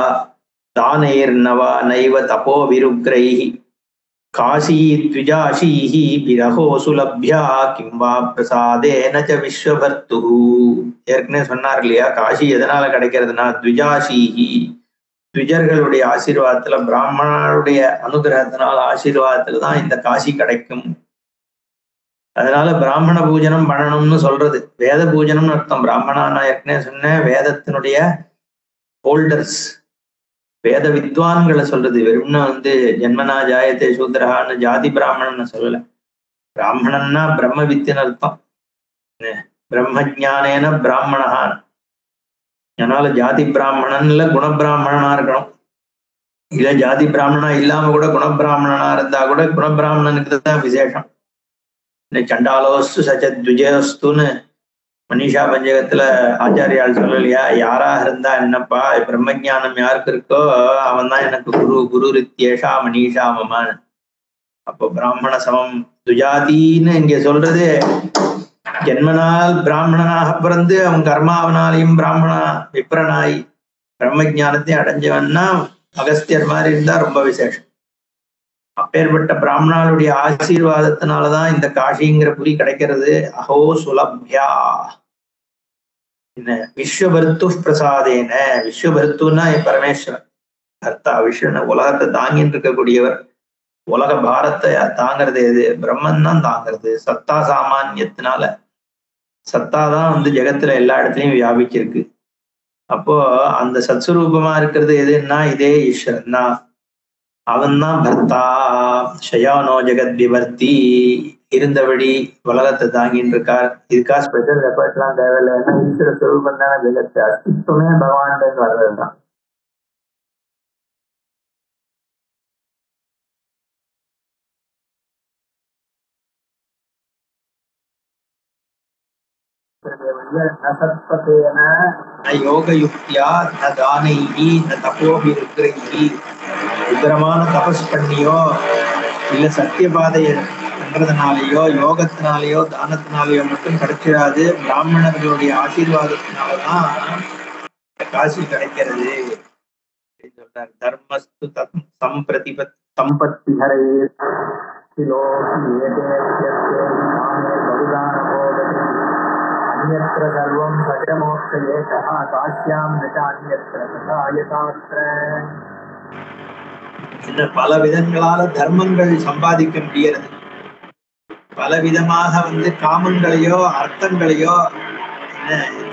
தானைர் நவா நைவ தபோ விருக்ரைஹி காசி த்விஜாஷீஹி பிரஹோ சுலப்யா கிம்பா பிரசாதேன ச விஸ்வபர்த்து. ஏற்கனவே சொன்னார் இல்லையா, காசி எதனால கிடைக்கிறதுனா த்விஜாஷீஹி, த்விஜர்களுடைய ஆசீர்வாதத்துல, பிராமணருடைய அனுகிரகத்தினால ஆசீர்வாதத்துல தான் இந்த காசி கிடைக்கும். அதனால பிராமண பூஜனம் பண்ணணும்னு சொல்றது. வேத பூஜனம்னு அர்த்தம். பிராமணா நான் ஏற்கனவே சொன்னேன், வேதத்தினுடைய ஹோல்டர்ஸ், வேத வித்வான்களை சொல்றது. வெறும்னா ஜென்மனா ஜாயத்தே சூத்ரஹான்னு ஜாதி பிராமணன் சொல்லல. பிராமணன்னா பிரம்ம வித்தின்னு அர்த்தம். பிரம்மஜானேன பிராமணஹான். அதனால ஜாதி பிராமணன்ல குணபிராமணனா இருக்கணும். இல்ல ஜாதி பிராமணனா இல்லாம கூட குணபிராமணனா இருந்தா கூட குணபிராமணனுக்கு தான் விசேஷம். சண்டாலோஸ்து சச்சத்விஜயஸ்துன்னு மனிஷா பஞ்சகத்துல ஆச்சாரியால் சொல்லலையா? யாரா இருந்தா என்னப்பா, பிரம்மஜானம் யாருக்கு இருக்கோ அவன் தான் எனக்கு குரு. குரு ரித்யேஷா மனிஷா மமான். அப்போ பிராமண சமம் துஜாதின்னு இங்க சொல்றது. ஜென்மனால் பிராமணனாக பிறந்து அவன் கர்மாவனாலையும் பிராமணா விப்ரனாய் பிரம்மஜானத்தையும் அடைஞ்சவன்னா அகஸ்தியர் மாதிரி இருந்தா ரொம்ப விசேஷம். அப்பேற்பட்ட பிராமணாளுடைய ஆசீர்வாதத்தினாலதான் இந்த காஷிங்கிற புரி கிடைக்கிறது. அஹோ சுலப்யா விஸ்வபர்த்து பிரசாதேன. விஸ்வபர்த்துன்னா பரமேஸ்வரன் கர்த்தா. விஷ்ணு உலகத்தை தாங்கின்னு இருக்கக்கூடியவர். உலக பாரத்தை தாங்கிறது எது? பிரம்மன் தான் தாங்கிறது. சத்தா சாமானியத்தினால சத்தாதான் ஜெகத்துல எல்லா இடத்துலயும் வியாபிச்சிருக்கு. அப்போ அந்த சத்ஸ்வரூபமா இருக்கிறது எதுன்னா இதே ஈஸ்வரன் தான். அவன் தான் பர்த்தா. ஷயானோ ஜெகத் விவர்த்தி. இருந்தபடி உலகத்தை தாங்கின்னு இருக்கார். இதுக்காக ஸ்பெஷல் எஃபர்ட் எல்லாம் தேவையில்லை. ஏன்னா ஈஸ்வர ஸ்வரூபம் தானே ஜெகத்து. அஸ்தித்வமே பகவான் வர்றதுதான். யோகயுக்தியா ந தானைஹி ந தபோபிருக்ரைஹி. உக்கிரமான தபஸ் பண்ணியோ இல்ல சத்தியபாதை பண்றதுனாலயோ யோகத்தினாலேயோ தானத்தினாலேயோ மட்டும் கிடைச்சிடாது. பிராமணர்களுடைய ஆசீர்வாதத்தினாலதான் காசி கிடைக்கிறது சொல்றார். தர்மஸ்து சம்பிரதிபத் சம்பத்தி ஹரே அந்யத்ர சர்வம் சஜமோக்ஷயே தஹா காஷ்யாம் ந அந்யத்ர ததா யதாத்ர. இந்த பல விதங்களால தர்மங்கள் சம்பாதிக்க முடிகிறது. பல விதமாக காமங்களையோ அர்த்தங்களையோ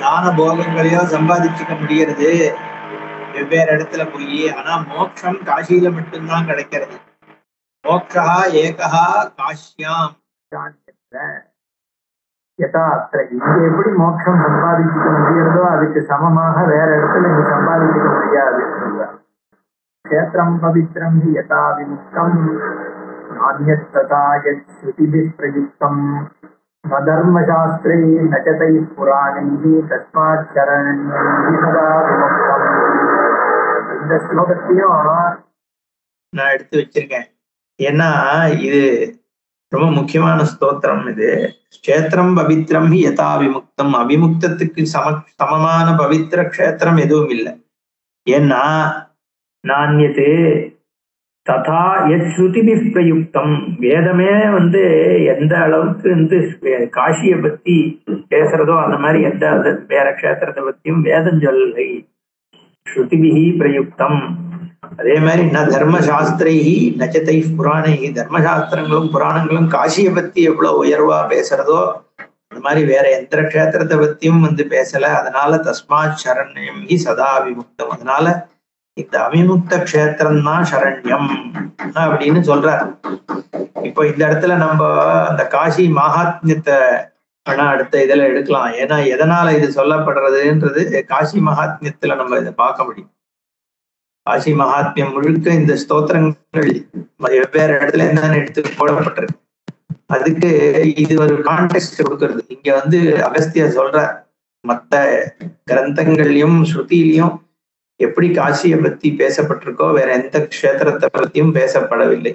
தான போகங்களையோ சம்பாதிச்சுக்க முடிகிறது வெவ்வேறு இடத்துல போய். ஆனா மோட்சம் காசியில மட்டும்தான் கிடைக்கிறது. மோக்ஷா ஏகா காஷ்யாம் யதாத்ர. இங்க எப்படி மோட்சம் சம்பாதிச்சுக்க முடிகிறதோ அதுக்கு சமமாக வேற இடத்துல இங்க சம்பாதிச்சுக்க முடியாது. க்ஷேத்ரம் பவித்ரம் ஹி யதா விமுக்தம் நான்யத் ததா யத் ஸ்ருதிபிः பிரயுக்தம் ந தர்மசாஸ்த்ரே ந ச தைः புராணைः தஸ்மாத் சரண்யம் சதா விமுக்தம். இந்த ஸ்லோகத்தையும் நான் எடுத்து வச்சிருக்கேன். ஏன்னா இது ரொம்ப முக்கியமான ஸ்தோத்திரம். இது க்ஷேத்திரம் பவித்ரம் ஹி யதா விமுக்தம். அவிமுக்தத்துக்கு சமமான பவித்திர க்ஷேத்திரம் எதுவும் இல்லை. ஏன்னா நான்யது ததா யத் ஸ்ருதிபிः பிரயுக்தம். வேதமே எந்த அளவுக்கு காசியை பத்தி பேசுறதோ அந்த மாதிரி எந்த வேற க்ஷேத்திரத்தை பத்தியும் வேதம் சொல்லலை. ஸ்ருதிபிः பிரயுக்தம். அதே மாதிரி ந தர்மசாஸ்திரைஹி ந ச தைः புராணைஹி. தர்மசாஸ்திரங்களும் புராணங்களும் காசியை பத்தி எவ்வளவு உயர்வா பேசுறதோ அந்த மாதிரி வேற எந்த க்ஷேத்திரத்தை பத்தியும் பேசல. அதனால தஸ்மாத் சரண்யம் ஹி சதா விமுக்தம். அதனால இந்த அவிமுக்த க்ஷேத்திரம் தான் சரண்யம் அப்படின்னு சொல்றார். இப்போ இந்த இடத்துல நம்ம அந்த காசி மகாத்மியத்தை அடுத்த இதுல எடுக்கலாம். ஏன்னா எதனால இது சொல்லப்படுறதுன்றது காசி மகாத்மியத்துல நம்ம இதை பார்க்க முடியும். காசி மகாத்மியம் முழுக்க இந்த ஸ்தோத்திரங்கள் வெவ்வேறு இடத்துல என்னன்னு எடுத்து போடப்பட்டிருக்கு. அதுக்கு இது ஒரு கான்டெக்ட் கொடுக்கறது. இங்க அகஸ்தியர் சொல்ற மற்ற கிரந்தங்கள்லயும் ஸ்ருதியிலையும் எப்படி காசியை பத்தி பேசப்பட்டிருக்கோ வேற எந்த க்ஷேத்திரத்தை பத்தியும் பேசப்படவில்லை.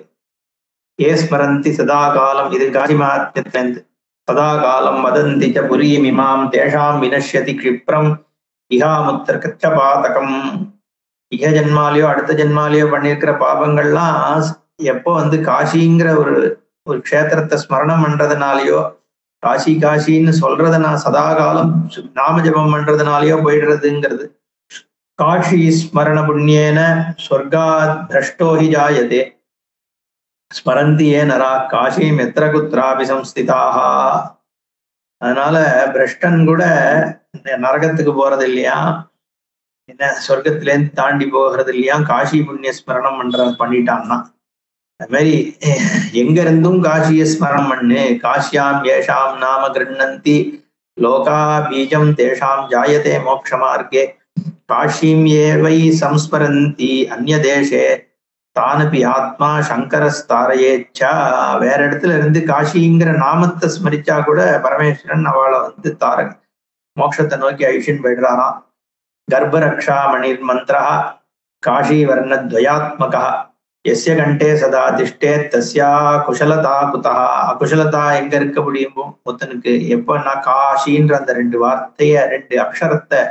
ஏ ஸ்மரந்தி சதா காலம். இது காசி மகாத்மியத்திலிருந்து. சதா காலம் வதந்தி ச புரீம் இமாம் தேஷாம் வினஷ்யதி க்ஷிப்ரம் இஹாமுத்திர கச்ச பாதகம். இக ஜென்மாலேயோ அடுத்த ஜென்மாலேயோ பண்ணியிருக்கிற பாபங்கள்லாம் எப்போ காசிங்கிற ஒரு க்ஷேத்திரத்தை ஸ்மரணம் பண்றதுனாலயோ காசி காசின்னு சொல்றத நான் சதா காலம் நாம ஜபம் பண்றதுனாலயோ போயிடுறதுங்கிறது காஷி ஸ்மரண புண்ணியேன ஸ்வர்காத் பிரஷ்டோ ஹி ஜாயதே ஸ்மரந்தி ஏ நரா காஷிம் எத்திர குத்ராபி சம்ஸ்திதாக. அதனால பிரஷ்டன் கூட நரகத்துக்கு போறது இல்லையா, என்ன சொர்க்கத்திலேருந்து தாண்டி போகிறது இல்லையா, காஷி புண்ணிய ஸ்மரணம் பண்ணிட்டான்னா. அது மாதிரி எங்க இருந்தும் காஷிய ஸ்மரணம் பண்ணு. காஷ்யாம் ஏஷாம் நாம கிருண்ணந்தி லோகா பீஜம் தேஷாம் ஜாயதே மோட்ச மார்க்கே காஷிம் ஏவை சம்ஸ்மரந்தி அந்நிய தேசே தானபி ஆத்மா சங்கரஸ்தாரையேச்சா. வேற இடத்துல இருந்து காஷிங்கிற நாமத்தை ஸ்மரிச்சா கூட பரமேஸ்வரன் அவளை மோட்சத்தை நோக்கி ஐஷன் போயிடுறாராம். கர்ப்பரக்ஷா மணிர் மந்திரா காஷி வர்ணத்வயாத்மகா எஸ்ய கண்டே சதா திஷ்டே தஸ்யா குஷலதா குதா. அகுஷலதா எங்க இருக்க முடியுமோ ஒருத்தனுக்கு எப்பன்னா காஷின்ற அந்த 2 வார்த்தைய 2 அக்ஷரத்தை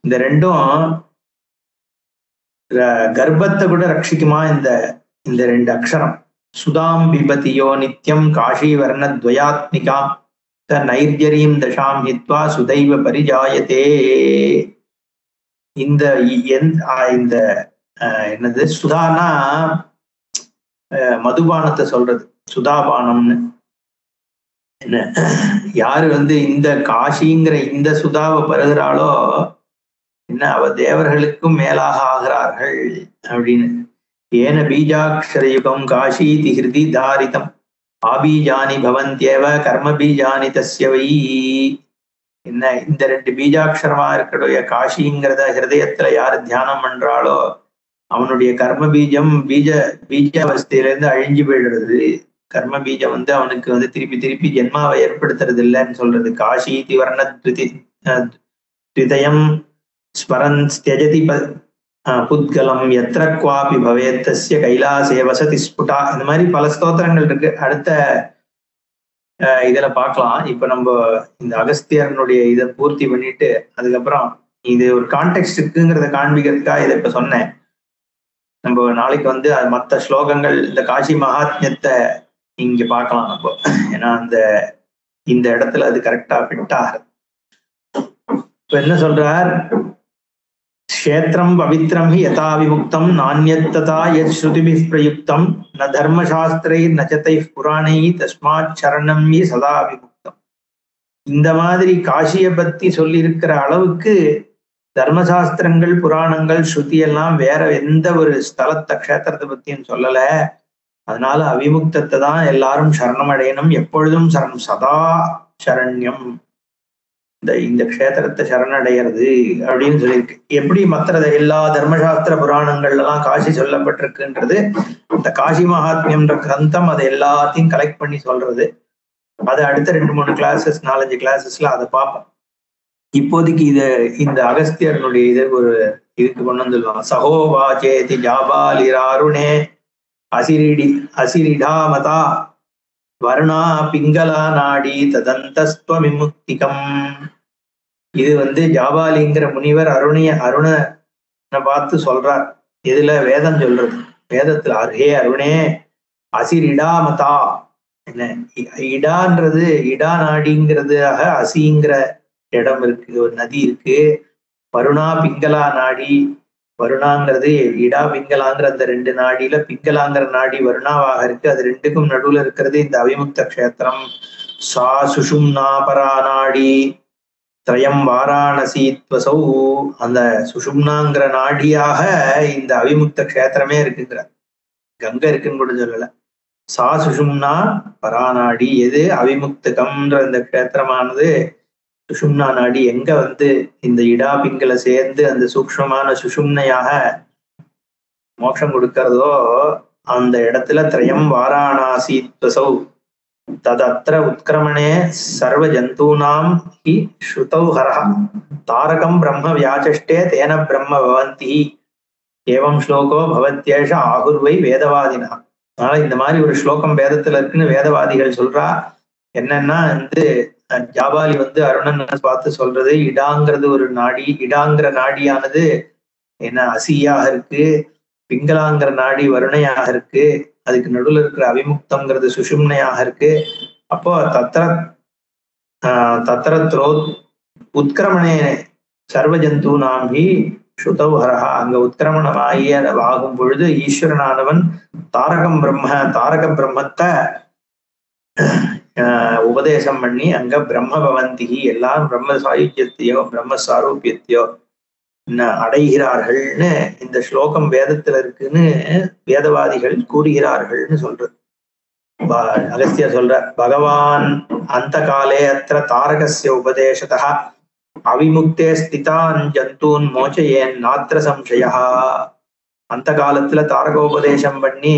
இந்த ரெண்டும் கர்ப்பத்தை கூட ரட்சிக்குமா இந்த 2 அக்ஷரம். சுதாம் பிபதியோ நித்யம் காஷி வர்ணத்வயாத்மிகாம் நைர்ஜரீம் தசாம் ஹித்வா சுதைவ பரிஜாயதே. இந்த என்னது சுதானா மதுபானத்தை சொல்றது, சுதாபானம்னு. என்ன யாரு இந்த காஷிங்கிற இந்த சுதாவை பருகிறாளோ என்ன அவ தேவர்களுக்கும் மேலாக ஆகிறார்கள் அப்படின்னு. ஏன பீஜாட்சரயுகம் காஷீதி ஹிருதி தாரிதம் ஆபீஜானி பவந்தியேவ கர்ம பீஜானி தஸ்யவை. என்ன இந்த 2 பீஜாட்சரமா இருக்கக்கூடிய காஷிங்கிறத ஹிருதயத்துல யாரு தியானம் பண்றாளோ அவனுடைய கர்ம பீஜம் பீஜாவஸ்தையிலேருந்து அழிஞ்சு போயிடுறது. கர்ம பீஜம் அவனுக்கு திருப்பி ஜென்மாவை ஏற்படுத்துறது இல்லைன்னு சொல்றது. காஷீதி வர்ண த்விதயம் ஸ்மரன் ஸ்தியஜதி புத்கலம் எத்திர குவாபி பவேத் தஸ்ய கைலாசே வசதி ஸ்புடா. இந்த மாதிரி பல ஸ்தோத்திரங்கள் இருக்கு. அடுத்த இதுல பார்க்கலாம். இப்ப நம்ம இந்த அகஸ்தியரனுடைய இதை பூர்த்தி பண்ணிட்டு அதுக்கப்புறம் இது ஒரு கான்டெக்ட் இருக்குங்கிறத காண்பிக்கிறதுக்காக இதை இப்ப சொன்னேன். நம்ம நாளைக்கு மற்ற ஸ்லோகங்கள் இந்த காஷி மகாத்மியத்தை இங்க பார்க்கலாம் நம்ம. ஏன்னா இந்த இடத்துல அது கரெக்டா ஃபிட் ஆகுது. இப்ப என்ன சொல்றார், க்ஷேத்திரம் பவித்ரம் ஹி யதா விமுக்தம் நான்யத்ததா யத் ஸ்ருதிபிஹ் பிரயுக்தம் ந தர்மசாஸ்திரைர் நச்சதைஃப் புராணைஹி தஸ்மாத் சரணம் ஹி சதா விமுக்தம். இந்த மாதிரி காஷியை பத்தி சொல்லியிருக்கிற அளவுக்கு தர்மசாஸ்திரங்கள் புராணங்கள் ஸ்ருதி எல்லாம் வேற எந்த ஒரு ஸ்தலத்தை க்ஷேத்திரத்தை பத்தியும் சொல்லல. அதனால அவிமுக்தத்தை தான் எல்லாரும் சரணம் அடையணும், எப்பொழுதும் சதா சரண்யம், இந்த க்ஷேத்திரத்தை சரணடைகிறது அப்படின்னு சொல்லியிருக்கு. எப்படி மற்ற எல்லா தர்மசாஸ்திர புராணங்கள்ல எல்லாம் காஷி சொல்லப்பட்டிருக்குன்றது இந்த காஷி மகாத்மியம்ன்ற கிரந்தம் அதை எல்லாத்தையும் கலெக்ட் பண்ணி சொல்றது. அது அடுத்த 2-3 கிளாஸஸ் 4-5 கிளாஸஸ்ல அதை பார்ப்போம். இப்போதைக்கு இந்த அகஸ்தியனுடைய ஒரு இதுக்கு கொண்டு வந்துடுவாங்க. சகோவாச்சேதி ஜாபாலிராருணே அசிரிடாமதா வருணா பிங்களா நாடி ததந்தஸ்துவ விமுக்திகம். இது ஜாபாலிங்கிற முனிவர் அருணனை பார்த்து சொல்றார். இதுல வேதம் சொல்றது, வேதத்துல ஹே அருணே அசிரிடாமதா. என்ன இடான்றது இடா நாடிங்கிறதுக்காக அசிங்கிற இடம் இருக்கு, ஒரு நதி இருக்கு. வருணா பிங்களா நாடி, வருணாங்கிறது இடா பிங்களாங்கிற அந்த 2 நாடியில பிங்களாங்கிற நாடி வருணாவாக இருக்கு. அது 2க்கும் நடுவுல இருக்கிறது இந்த அவிமுக்த க்ஷேத்திரம். சா சுஷும்னா பரா நாடி திரயம் வாராணசீத்வசௌ. அந்த சுஷும்னாங்கிற நாடியாக இந்த அவிமுக்த க்ஷேத்திரமே இருக்குங்கிற, கங்கை இருக்குன்னு கூட சொல்லல. சா சுஷும்னா பராநாடி. எது அவிமுக்தகம்ன்ற இந்த க்ஷேத்திரமானது சுஷும்னா நாடி எங்க இந்த இடா பிங்களை சேர்ந்து அந்த சூக்ஷ்மமான சுஷும்னையாக மோட்சம் கொடுக்கிறதோ அந்த இடத்துல திரயம் வாராணாசீத்வசௌ ததத்ர உத்கிரமணே சர்வ ஜந்தூனாம் ஹி ஸ்ருதௌ ஹரஹ தாரகம் பிரம்ம வியாச்சஷ்டே தேன பிரம்ம பவந்தி ஏவம் ஸ்லோகோ பவத்யேஷ ஆகுர்வை வேதவாதினா. அதனால இந்த மாதிரி ஒரு ஸ்லோகம் வேதத்துல இருக்குன்னு வேதவாதிகள் சொல்றா. என்னன்னா ஜாபாலி அருணன் பார்த்து சொல்றது, இடாங்கிறது ஒரு நாடி, இடாங்கிற நாடியானது என்ன அசியாக இருக்கு, பிங்களாங்கிற நாடி வருணையாக இருக்கு, அதுக்கு நடுவில் இருக்கிற அவிமுக்தம்ங்கிறது சுஷும்னையாக இருக்கு. அப்போ தத்திர உத்கிரமணே சர்வஜந்தூனாம்பி ஸ்ருதௌஹரஹா. அங்க ஆகும் பொழுது ஈஸ்வரனானவன் தாரக பிரம்மத்தை உபதேசம் பண்ணி அங்க பிரம்ம பவந்தி எல்லாரும் பிரம்ம சாயுஜ்யத்தையோ பிரம்மஸ்வரூபியத்தையோ அடைகிறார்கள்னு இந்த ஸ்லோகம் வேதத்துல இருக்குன்னு வேதவாதிகள் கூறுகிறார்கள்னு சொல்றது. அகஸ்தியர் சொல்ற, பகவான் அந்த காலே அத்த தாரகஸ்ய உபதேசதா அவிமுக்தே ஸ்திதான் ஜந்தூன் மோச்சயேன் நாத்திர சம்சயா. அந்த காலத்துல தாரகோபதேசம் பண்ணி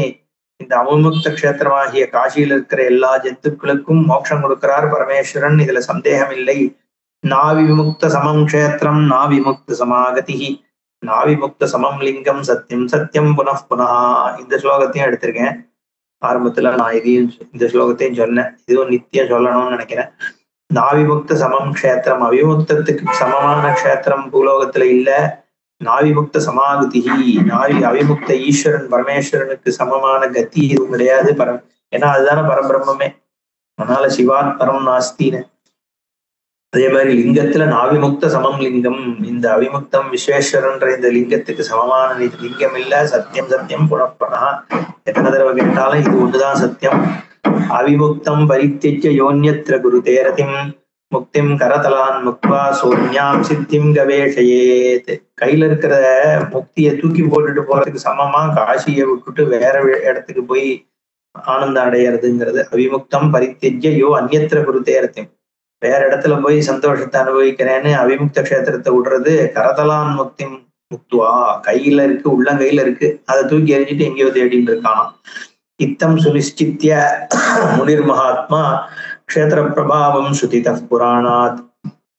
இந்த அவிமுக்த கஷேத்திரமாகிய காசியில் இருக்கிற எல்லா ஜந்துக்களுக்கும் மோட்சம் கொடுக்கிறார் பரமேஸ்வரன், இதுல சந்தேகம் இல்லை. நாவிமுக்த சமம் கஷேத்திரம் நாவிமுக்த சமாகதி நாவிமுக்த சமம் லிங்கம் சத்தியம் சத்தியம் புனః புனः. இந்த ஸ்லோகத்தையும் எடுத்திருக்கேன். ஆரம்பத்துல நான் இதையும் இந்த ஸ்லோகத்தையும் சொன்னேன். இதுவும் நித்தியம் சொல்லணும்னு நினைக்கிறேன். நாவிமுக்த சமம் கஷேத்திரம், அவிமுக்தத்துக்கு சமமான கஷேத்திரம் பூலோகத்துல இல்ல. நாவிமுக்த சமாகதி, அவிமுக்த ஈஸ்வரன் பரமேஸ்வரனுக்கு சமமான கத்தி எதுவும் கிடையாது. ஏன்னா அதுதானே பரபிரம்மே. அதனால சிவான் பரம் நாஸ்தின்னு. அதே மாதிரி லிங்கத்துல நாவிமுக்த சமம் லிங்கம், இந்த அவிமுக்தம் விஸ்வேஸ்வரன்ற இந்த லிங்கத்துக்கு சமமான லிங்கம் இல்ல. சத்தியம் சத்தியம் புனப்பனா, எத்தனை தடவை கேட்டாலும் இது ஒன்றுதான் சத்தியம். அவிமுக்தம் பரித்தியஜ்ய யோன்யத்ர குரு தேரதிம் முக்திம் கரதலான் முக்வா சோன்யாம் சித்திம் கவேஷயேத். கையில இருக்கிற முக்தியை தூக்கி போட்டுட்டு போறதுக்கு சமமா காசியை விட்டுட்டு வேற இடத்துக்கு போய் ஆனந்தம் அடையிறதுங்கிறது. அவிமுக்தம் பரித்தியஜ்ய யோ அந்யத்ர குரு தேரதிம், வேற இடத்துல போய் சந்தோஷத்தை அனுபவிக்கிறேன்னு அவிமுக்த கஷேத்திரத்தை விடுறது. கரதலான் முக்திம் முக்துவா, கையில இருக்கு, உள்ளங்கையில இருக்கு, அதை தூக்கி எறிஞ்சிட்டு எங்கேயோ தேடிட்டு இருக்கானாம். இத்தம் சுனிஷ்டித்ய முனிர் மகாத்மா க்ஷேத்திர பிரபாவம் சுதிதः புராணாத்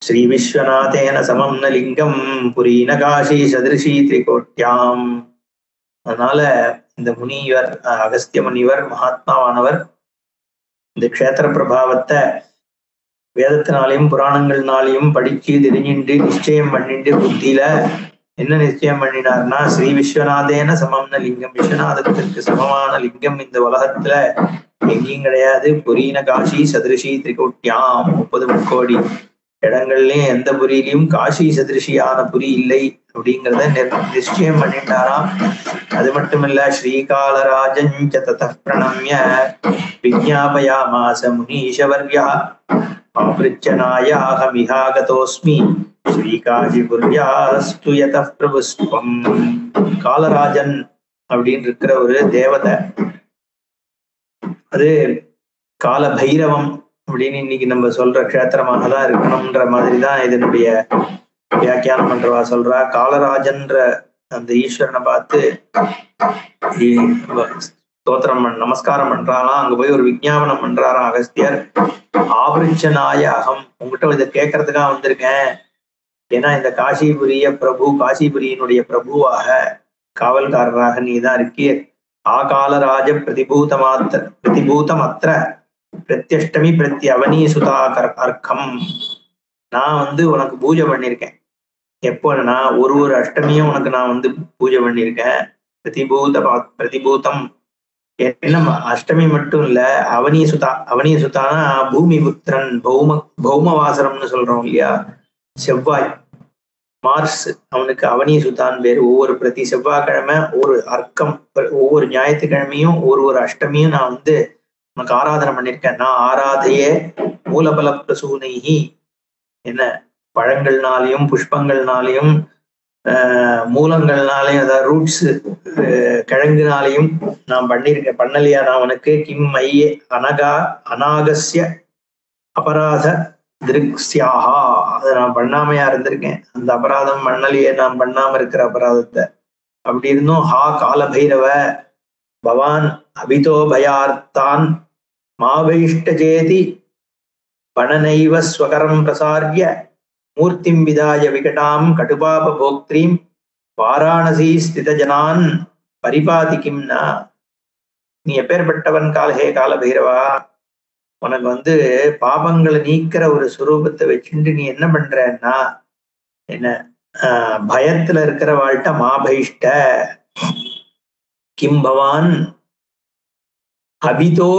ஸ்ரீ விஸ்வநாதேன சமம் ந லிங்கம் புரீன காசி சதிருஷி திரிகோட்யாம். அதனால இந்த முனிவர் அகஸ்திய முனிவர் மகாத்மாவானவர் இந்த க்ஷேத்திர பிரபாவத்தை வேதத்தினாலையும் புராணங்கள்னாலையும் படிச்சு தெரிஞ்சுட்டு நிச்சயம் பண்ணிட்டு புத்தியில என்ன நிச்சயம் பண்ணினார்னா, ஸ்ரீ விஸ்வநாதேன சமம்ன லிங்கம், விஸ்வநாதத்திற்கு சமமான லிங்கம் இந்த உலகத்துல எங்கேயும் கிடையாது. புரீன காசி சதிருஷி திரிகோட்யாம், 30 முக்கோடி இடங்கள்லயும் எந்த புரியிலையும் காசி சதிருஷியான புரி இல்லை அப்படிங்கிறத நிச்சயம் பண்ணிட்டாராம். அது மட்டுமில்ல, ஸ்ரீகாலராஜஞ்ச ததः பிரணம்ய விஜ்ஞாபயாமாஸ முனீஷவர்யா ஆப்ரிச்சனாயாஹமிஹாகதோஸ்மி ஸ்ரீகாசிபுர்யாஸ்து யதः பிரபுஸ்வம். காலராஜன் அப்படின்னு இருக்கிற ஒரு தேவதை, அது கால பைரவம் அப்படின்னு இன்னைக்கு நம்ம சொல்ற க்ஷேத்திரமாக தான் இருக்கணும்ன்ற மாதிரிதான் இதனுடைய வியாக்கியானம் பண்றவா சொல்றா. காலராஜன்ற அந்த ஈஸ்வரனை பார்த்து ஸ்தோத்திரம் நமஸ்காரம் பண்றாராம். அங்க போய் ஒரு விஞ்ஞாபனம் பண்றாராம் அகஸ்தியர். ஆபரிச்சனாய அகம், உங்ககிட்ட இதை கேட்கறதுக்காக வந்திருக்கேன். ஏன்னா இந்த காசிபுரிய பிரபு, காசிபுரியினுடைய பிரபுவாக காவல்காரராக நீதான் இருக்கிய. ஆகாலராஜ பிரதிபூதமத்திர பிரத்யஷ்டமி பிரத்யவனி சுதா அர்க்கம். நான் உனக்கு பூஜை பண்ணியிருக்கேன். எப்போன்னா ஒரு அஷ்டமியும் உனக்கு நான் பூஜை பண்ணியிருக்கேன். பிரதிபூதம் என்ன, அஷ்டமி மட்டும் இல்ல, அவனிய சுதானா பூமி புத்திரன், பௌமவாசரம்னு சொல்றோம் இல்லையா, செவ்வாய் மார்ஸ், அவனுக்கு அவனிய சுதான் பேரு. ஒவ்வொரு பிரதி செவ்வாய்க்கிழமை ஒரு அர்க்கம், ஒவ்வொரு ஞாயிற்றுக்கிழமையும் ஒரு அஷ்டமியும் நான் உனக்கு ஆராதனை பண்ணியிருக்கேன். நான் ஆராதையே மூலபல பிரசூனைகி, என்ன பழங்கள்னாலையும் புஷ்பங்கள்னாலையும் மூலங்கள்னாலையும், அதாவது ரூட்ஸ் கிழங்குனாலையும் நான் பண்ணியிருக்கேன். பண்ணலையா நான் உனக்கு? கிம் மையே அநாகஸ்ய அபராத திருக்ஸ்யாஹா, அதை நான் பண்ணாமையா இருந்திருக்கேன். அந்த அபராதம் பண்ணலையே, நான் பண்ணாம இருக்கிற அபராதத்தை. அப்படி இருந்தும் ஹா கால பைரவ பவான் அபிதோ பயார்த்தான் மாவைஷ்டஜேதி பணனைவ ஸ்வகரம் பிரசாரிய மூர்த்திம் விதாய விகடாம் கடுபாப போக்திரீம் வாராணசி ஸ்தித ஜனான் பரிபாதி கிம்னா. நீ எப்பேற்பட்டவன் ஹே கால பைரவா, உனக்கு பாபங்களை நீக்கிற ஒரு சுரூபத்தை வச்சுட்டு நீ என்ன பண்றன்னா, என்ன பயத்துல இருக்கிற வாழ்ட்ட மாபைஷ்ட கிம் பவான் அபிதோ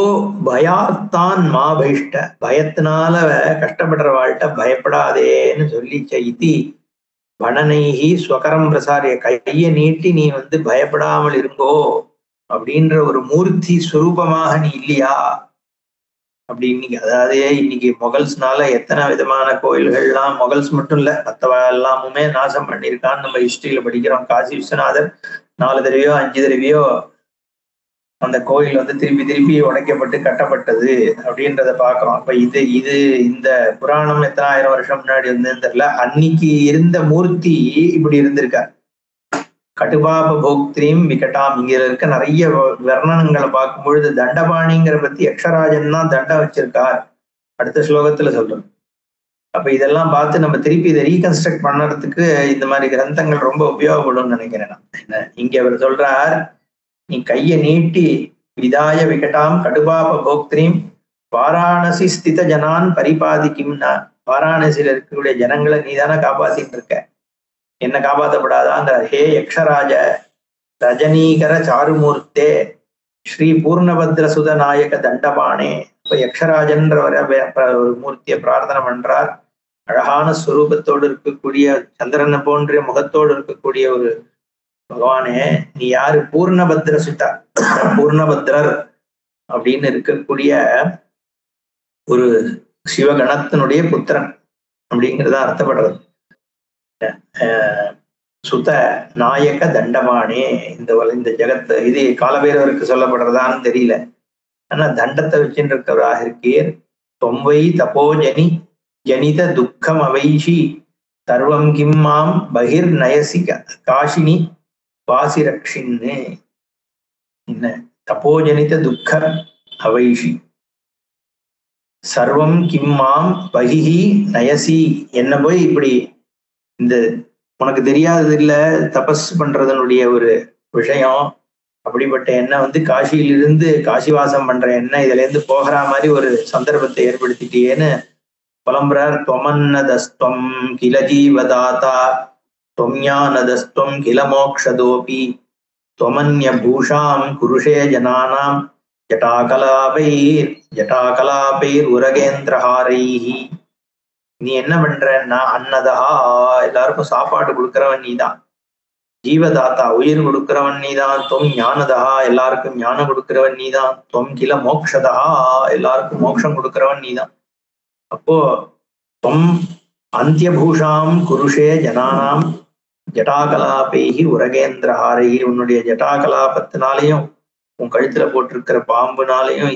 பயாத்தான் மா பயிஷ்ட, பயத்தினால கஷ்டப்படுற வாழ்கிட்ட பயப்படாதேன்னு சொல்லிச்ச. இதி வனனைகி ஸ்வகரம் பிரசாரிய, கையை நீட்டி நீ பயப்படாமல் இருங்கோ அப்படின்ற ஒரு மூர்த்தி ஸ்வரூபமாக நீ இல்லையா அப்படி. இன்னைக்கு அதாவது இன்னைக்கு மொகல்ஸ்னால எத்தனை விதமான கோயில்கள்லாம், மொகல்ஸ் மட்டும் இல்ல மற்றவ எல்லாமுமே நாசம் பண்ணியிருக்கான்னு நம்ம ஹிஸ்டரியில படிக்கிறோம். காசி விஸ்வநாதர் 4 தடவையோ 5 தடவையோ அந்த கோயில் திருப்பி திருப்பி உடைக்கப்பட்டு கட்டப்பட்டது அப்படின்றத பாக்குறோம். அப்ப இது இந்த புராணம் எத்தனை ஆயிரம் வருஷம் முன்னாடி தெரியல. அன்னைக்கு இருந்த மூர்த்தி இப்படி இருந்திருக்கார். கடுபாப போக்திரீம் விகட்டாம், இங்க இருக்க நிறைய வர்ணனங்களை பார்க்கும் பொழுது தண்டபாணிங்கிற பத்தி யக்ஷராஜன் தான் தண்டம் வச்சிருக்கார் அடுத்த ஸ்லோகத்துல சொல்றோம். அப்ப இதெல்லாம் பார்த்து நம்ம திருப்பி இதை ரீகன்ஸ்ட்ரக்ட் பண்ணறதுக்கு இந்த மாதிரி கிரந்தங்கள் ரொம்ப உபயோகப்படும் நினைக்கிறேன் நான். இங்க அவர் சொல்றார், நீ கையை நீட்டி விதாய விகட்டாம் கடுபாப போக்திரீம் வாராணசி ஸ்தித ஜனான் பரிபாதிக்கும்னா, வாராணசியில இருக்கக்கூடிய ஜனங்களை நீதானே காப்பாத்திட்டு இருக்க, என்ன காப்பாற்றப்படாதாங்கிற. ஹே யக்ஷராஜ ரஜனீகர சாருமூர்த்தே ஸ்ரீ பூர்ணபத்ர சுத நாயக தண்டபானே. இப்ப யக்ஷராஜன்ற ஒரு மூர்த்தியை பிரார்த்தனை பண்றார். அழகான ஸ்வரூபத்தோடு இருக்கக்கூடிய, சந்திரனை போன்ற முகத்தோடு இருக்கக்கூடிய ஒரு பகவானே, நீ யாரு? பூர்ணபத்ர சுதா, பூர்ணபத்ரர் அப்படின்னு இருக்கக்கூடிய ஒரு சிவகணத்தினுடைய புத்திரன் அப்படிங்கிறத அர்த்தப்படுறது. சுத நாயக தண்டமானே, இந்த ஜெகத்தை, இது காலபைரவருக்கு சொல்லப்படுறதான்னு தெரியல, ஆனா தண்டத்தை வச்சுட்டு இருக்கிறவராக இருக்கீர். தொம்பை தபோஜனி ஜனித துக்கம் அவைஷி சர்வம் கிம்மாம் பகிர் நயசி காஷினி வாசி ரக்ஷின்னு. என்ன தபோஜனித துக்கம் அவைஷி சர்வம் கிம்மாம் பகிஹி நயசி, என்ன போய் இப்படி இந்த உனக்கு தெரியாதது இல்ல தபஸ் பண்றதனுடைய ஒரு விஷயம், அப்படிப்பட்ட என்ன காசியிலிருந்து காசிவாசம் பண்ற என்ன இதுல இருந்து போகிற மாதிரி ஒரு சந்தர்ப்பத்தை ஏற்படுத்திட்டேன்னு புலம்புறார். தொமன்னதஸ்துவம் கில ஜீவதாதா தொம்யானதஸ்துவம் கில மோக்ஷதோபி தொமன்ய பூஷாம் குருஷே ஜனானாம் ஜட்டாகலாபைர் உரகேந்திரஹாரைஹி. நீ என்ன பண்றன்னா அன்னதா, எல்லாருக்கும் சாப்பாடு கொடுக்கிறவன் நீதான். ஜீவதாத்தா, உயிர் கொடுக்கிறவன் நீதான். தொம் ஞானதா, எல்லாருக்கும் ஞானம் கொடுக்கிறவன் நீதான். தொம் கில மோக்ஷதா, எல்லாருக்கும் மோட்சம் கொடுக்கிறவன் நீதான். அப்போ தொம் அந்தியபூஷாம் குருஷே ஜனானாம் ஜட்டாகலாபைஹி உரகேந்திரஹாரைஹி, உன்னுடைய ஜட்டாகலாபத்தினாலையும் உன் கழுத்துல போட்டிருக்கிற பாம்புனாலையும்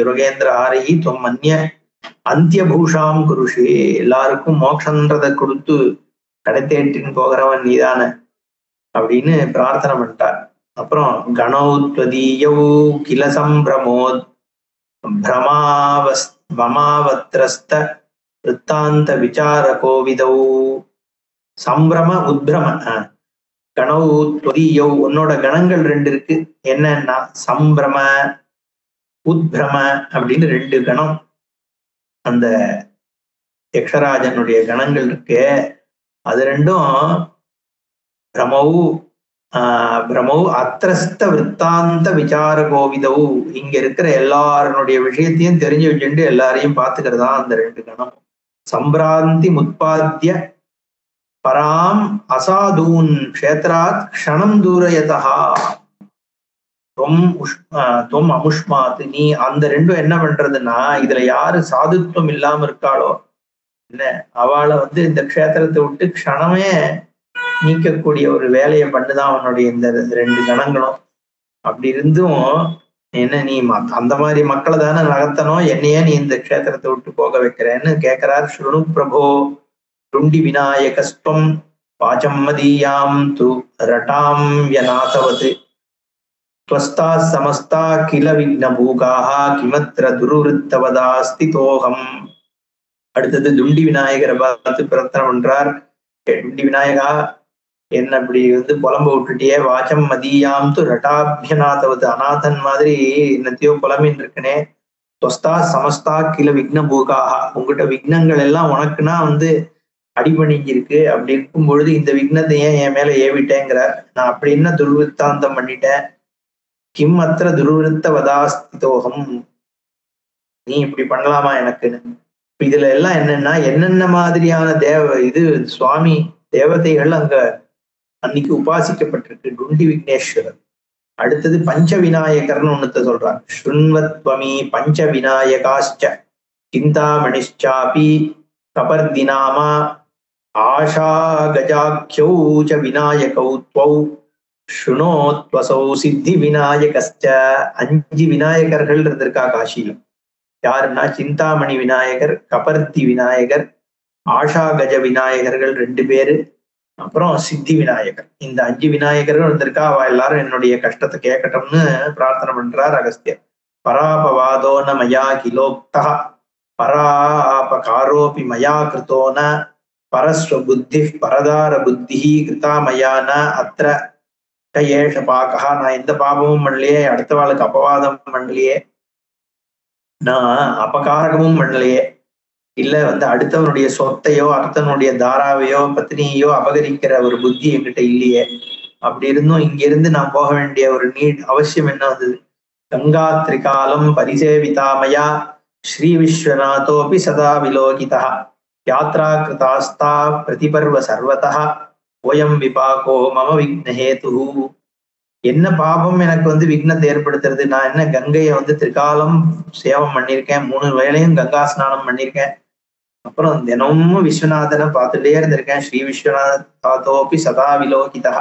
உரகேந்திரஹாரைஹி தொம் அந்தியபூஷாம் குருஷே, எல்லாருக்கும் மோட்சன்றதை கொடுத்து கடைத்தேற்றின்னு போகிறவன் நீதான அப்படின்னு பிரார்த்தனை பண்ணிட்டார். அப்புறம் கணௌத்வதீயௌ கில சம்பிரமோத் பிரமாவத்ரஸ்த வித்தாந்த விசார கோவிதௌ. சம்பிரம உத்பிரம, கணௌத்வதீயௌ, உன்னோட கணங்கள் 2 இருக்கு. என்னன்னா சம்பிரம உத்பிரம அப்படின்னு 2 கணம் அந்த யக்ஷராஜனுடைய கணங்கள் இருக்கு. அது 2ம் பிரமௌ அத்திரஸ்த விற்த்தாந்த விசார கோவிதௌ, இங்க இருக்கிற எல்லாருடைய விஷயத்தையும் தெரிஞ்சு வச்சுட்டு எல்லாரையும் பார்த்துக்கிறதா அந்த 2 கணம். சம்பிராந்தி முத்பாத்திய பராம் அசாதூன் க்ஷேத்ராத் க்ஷணம் தூரயதா தொம் அமுஷ்மாத். நீ அந்த 2ம் என்ன பண்றதுன்னா, இதுல யாரு சாதுத்துவம் இல்லாம இருக்காளோ என்ன அவளை இந்த க்ஷேத்திரத்தை விட்டு க்ஷணமே நீக்கக்கூடிய ஒரு வேலையை பண்ணுதான் அவனுடைய இந்த 2 கணங்களும். அப்படி இருந்தும் என்ன நீ அந்த மாதிரி மக்களை தானே நகர்த்தணும், என்னையே நீ இந்த க்ஷேத்திரத்தை விட்டு போக வைக்கிறேன்னு கேட்கிறார். ஸ்ருணு பிரபோ ருண்டி விநாயகஸ்துவம் வாச்சம் மதீயாம் து ரட்டாம் யநாதவது ஸ்வஸ்தா சமஸ்தா கில விக்ன பூகாஹ கிமத்ர துருவிருத்தவதா ஸ்திதோகம். அடுத்தது துண்டி விநாயகரை பார்த்து பிரார்த்தனை பண்றார். துண்டி விநாயகா, என்ன இப்படி புலம்ப விட்டுட்டியே, வாச்சம் மதியாம் து ரட்டாபியநாதவது, அநாதன் மாதிரி என்னத்தையோ புலமின் இருக்குனே. ஸ்வஸ்தா சமஸ்தா கில விக்ன பூகாஹ, உங்ககிட்ட விக்னங்கள் எல்லாம் உனக்குன்னா அடிபணிஞ்சிருக்கு. அப்படி இருக்கும் பொழுது இந்த விக்னத்தை ஏன் என் மேல ஏவிட்டேங்கிறார். நான் அப்படி என்ன துர்வித்தாந்தம் பண்ணிட்டேன். கிம் அத்திர துருவிருத்த வதாஸ்திதோகம், நீ இப்படி பண்ணலாமா எனக்குன்னு. இதுல எல்லாம் என்னன்னா, என்னென்ன மாதிரியான சுவாமி தேவதைகள் அங்க அன்னைக்கு உபாசிக்கப்பட்டிருக்கு. டுண்டி விக்னேஸ்வரர். அடுத்தது பஞ்ச விநாயகர்னு ஒண்ணுத்த சொல்றாங்க. ஸ்ருண்வத்வமி பஞ்ச விநாயகாஷ்ச சிந்தாமணிஷ்சாபி கபர்தினாமா ஆஷா கஜாக்கியௌ ச விநாயகௌ த்வௌ ஸ்ருணோத்வசௌ சித்தி விநாயகஸ்ச. 5 விநாயகர்கள் இருந்திருக்கா காசியில. யாருன்னா சிந்தாமணி விநாயகர், கபர்த்தி விநாயகர், ஆஷா கஜ விநாயகர்கள் 2 பேரு, அப்புறம் சித்தி விநாயகர். இந்த 5 விநாயகர்கள் வந்திருக்கா. அவ எல்லாரும் என்னுடைய கஷ்டத்தை கேட்கட்டும்னு பிரார்த்தனை பண்றார் அகஸ்தியர். பராபவாதோன மயா கிலோக்தா பராபகாரோபி மயா கிருத்தோன பரஸ்வ புத்தி பரதார புத்தி கிருதா மயான அத்திர ஏஷ பாக்கா. நான் எந்த பாபமும் பண்ணலையே, அடுத்த வாழ்க்கை அபவாதம் பண்ணலையே, நான் அபகாரகமும் பண்ணலையே, இல்ல அடுத்தவனுடைய சொத்தையோ அடுத்தவனுடைய தாராவையோ பத்னியோ அபகரிக்கிற ஒரு புத்தி என்கிட்ட இல்லையே. அப்படி இருந்தும் இங்க இருந்து நான் போக வேண்டிய ஒரு அவசியம் என்ன வந்தது? கங்கா திரிகாலம் பரிசேவிதாமயா ஸ்ரீ விஸ்வநாதோபி சதா விலோகிதா யாத்ரா கிருதாஸ்தா பிரதிபர்வ சர்வதா ஓயம் விபாகோ மம விக்னஹேது. என்ன பாபம் எனக்கு விக்னத்தை ஏற்படுத்துறது? நான் என்ன கங்கையை திரிகாலம் சேவம் பண்ணியிருக்கேன், 3 வேளையும் கங்கா ஸ்நானம் பண்ணியிருக்கேன், அப்புறம் தினமும் விஸ்வநாதனை பார்த்துட்டே இருந்திருக்கேன். ஸ்ரீ விஸ்வநாதோபி சதா விலோகிதா,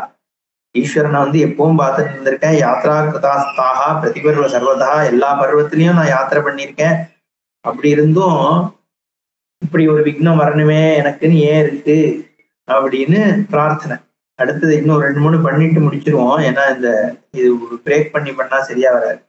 ஈஸ்வரனை எப்பவும் பார்த்துட்டு இருந்திருக்கேன். யாத்ரா கிருதாஸ்தாக பிரதிபர்வ சர்வதா, எல்லா பருவத்திலையும் நான் யாத்திரை பண்ணியிருக்கேன். அப்படி இருந்தும் இப்படி ஒரு விக்னம் வரணுமே எனக்குன்னு ஏன் இருக்கு அப்படின்னு பிரார்த்தனை. அடுத்தது இன்னும் 2-3 பண்ணிட்டு முடிச்சிருவோம். ஏன்னா இது பிரேக் பண்ணா சரியா வராது.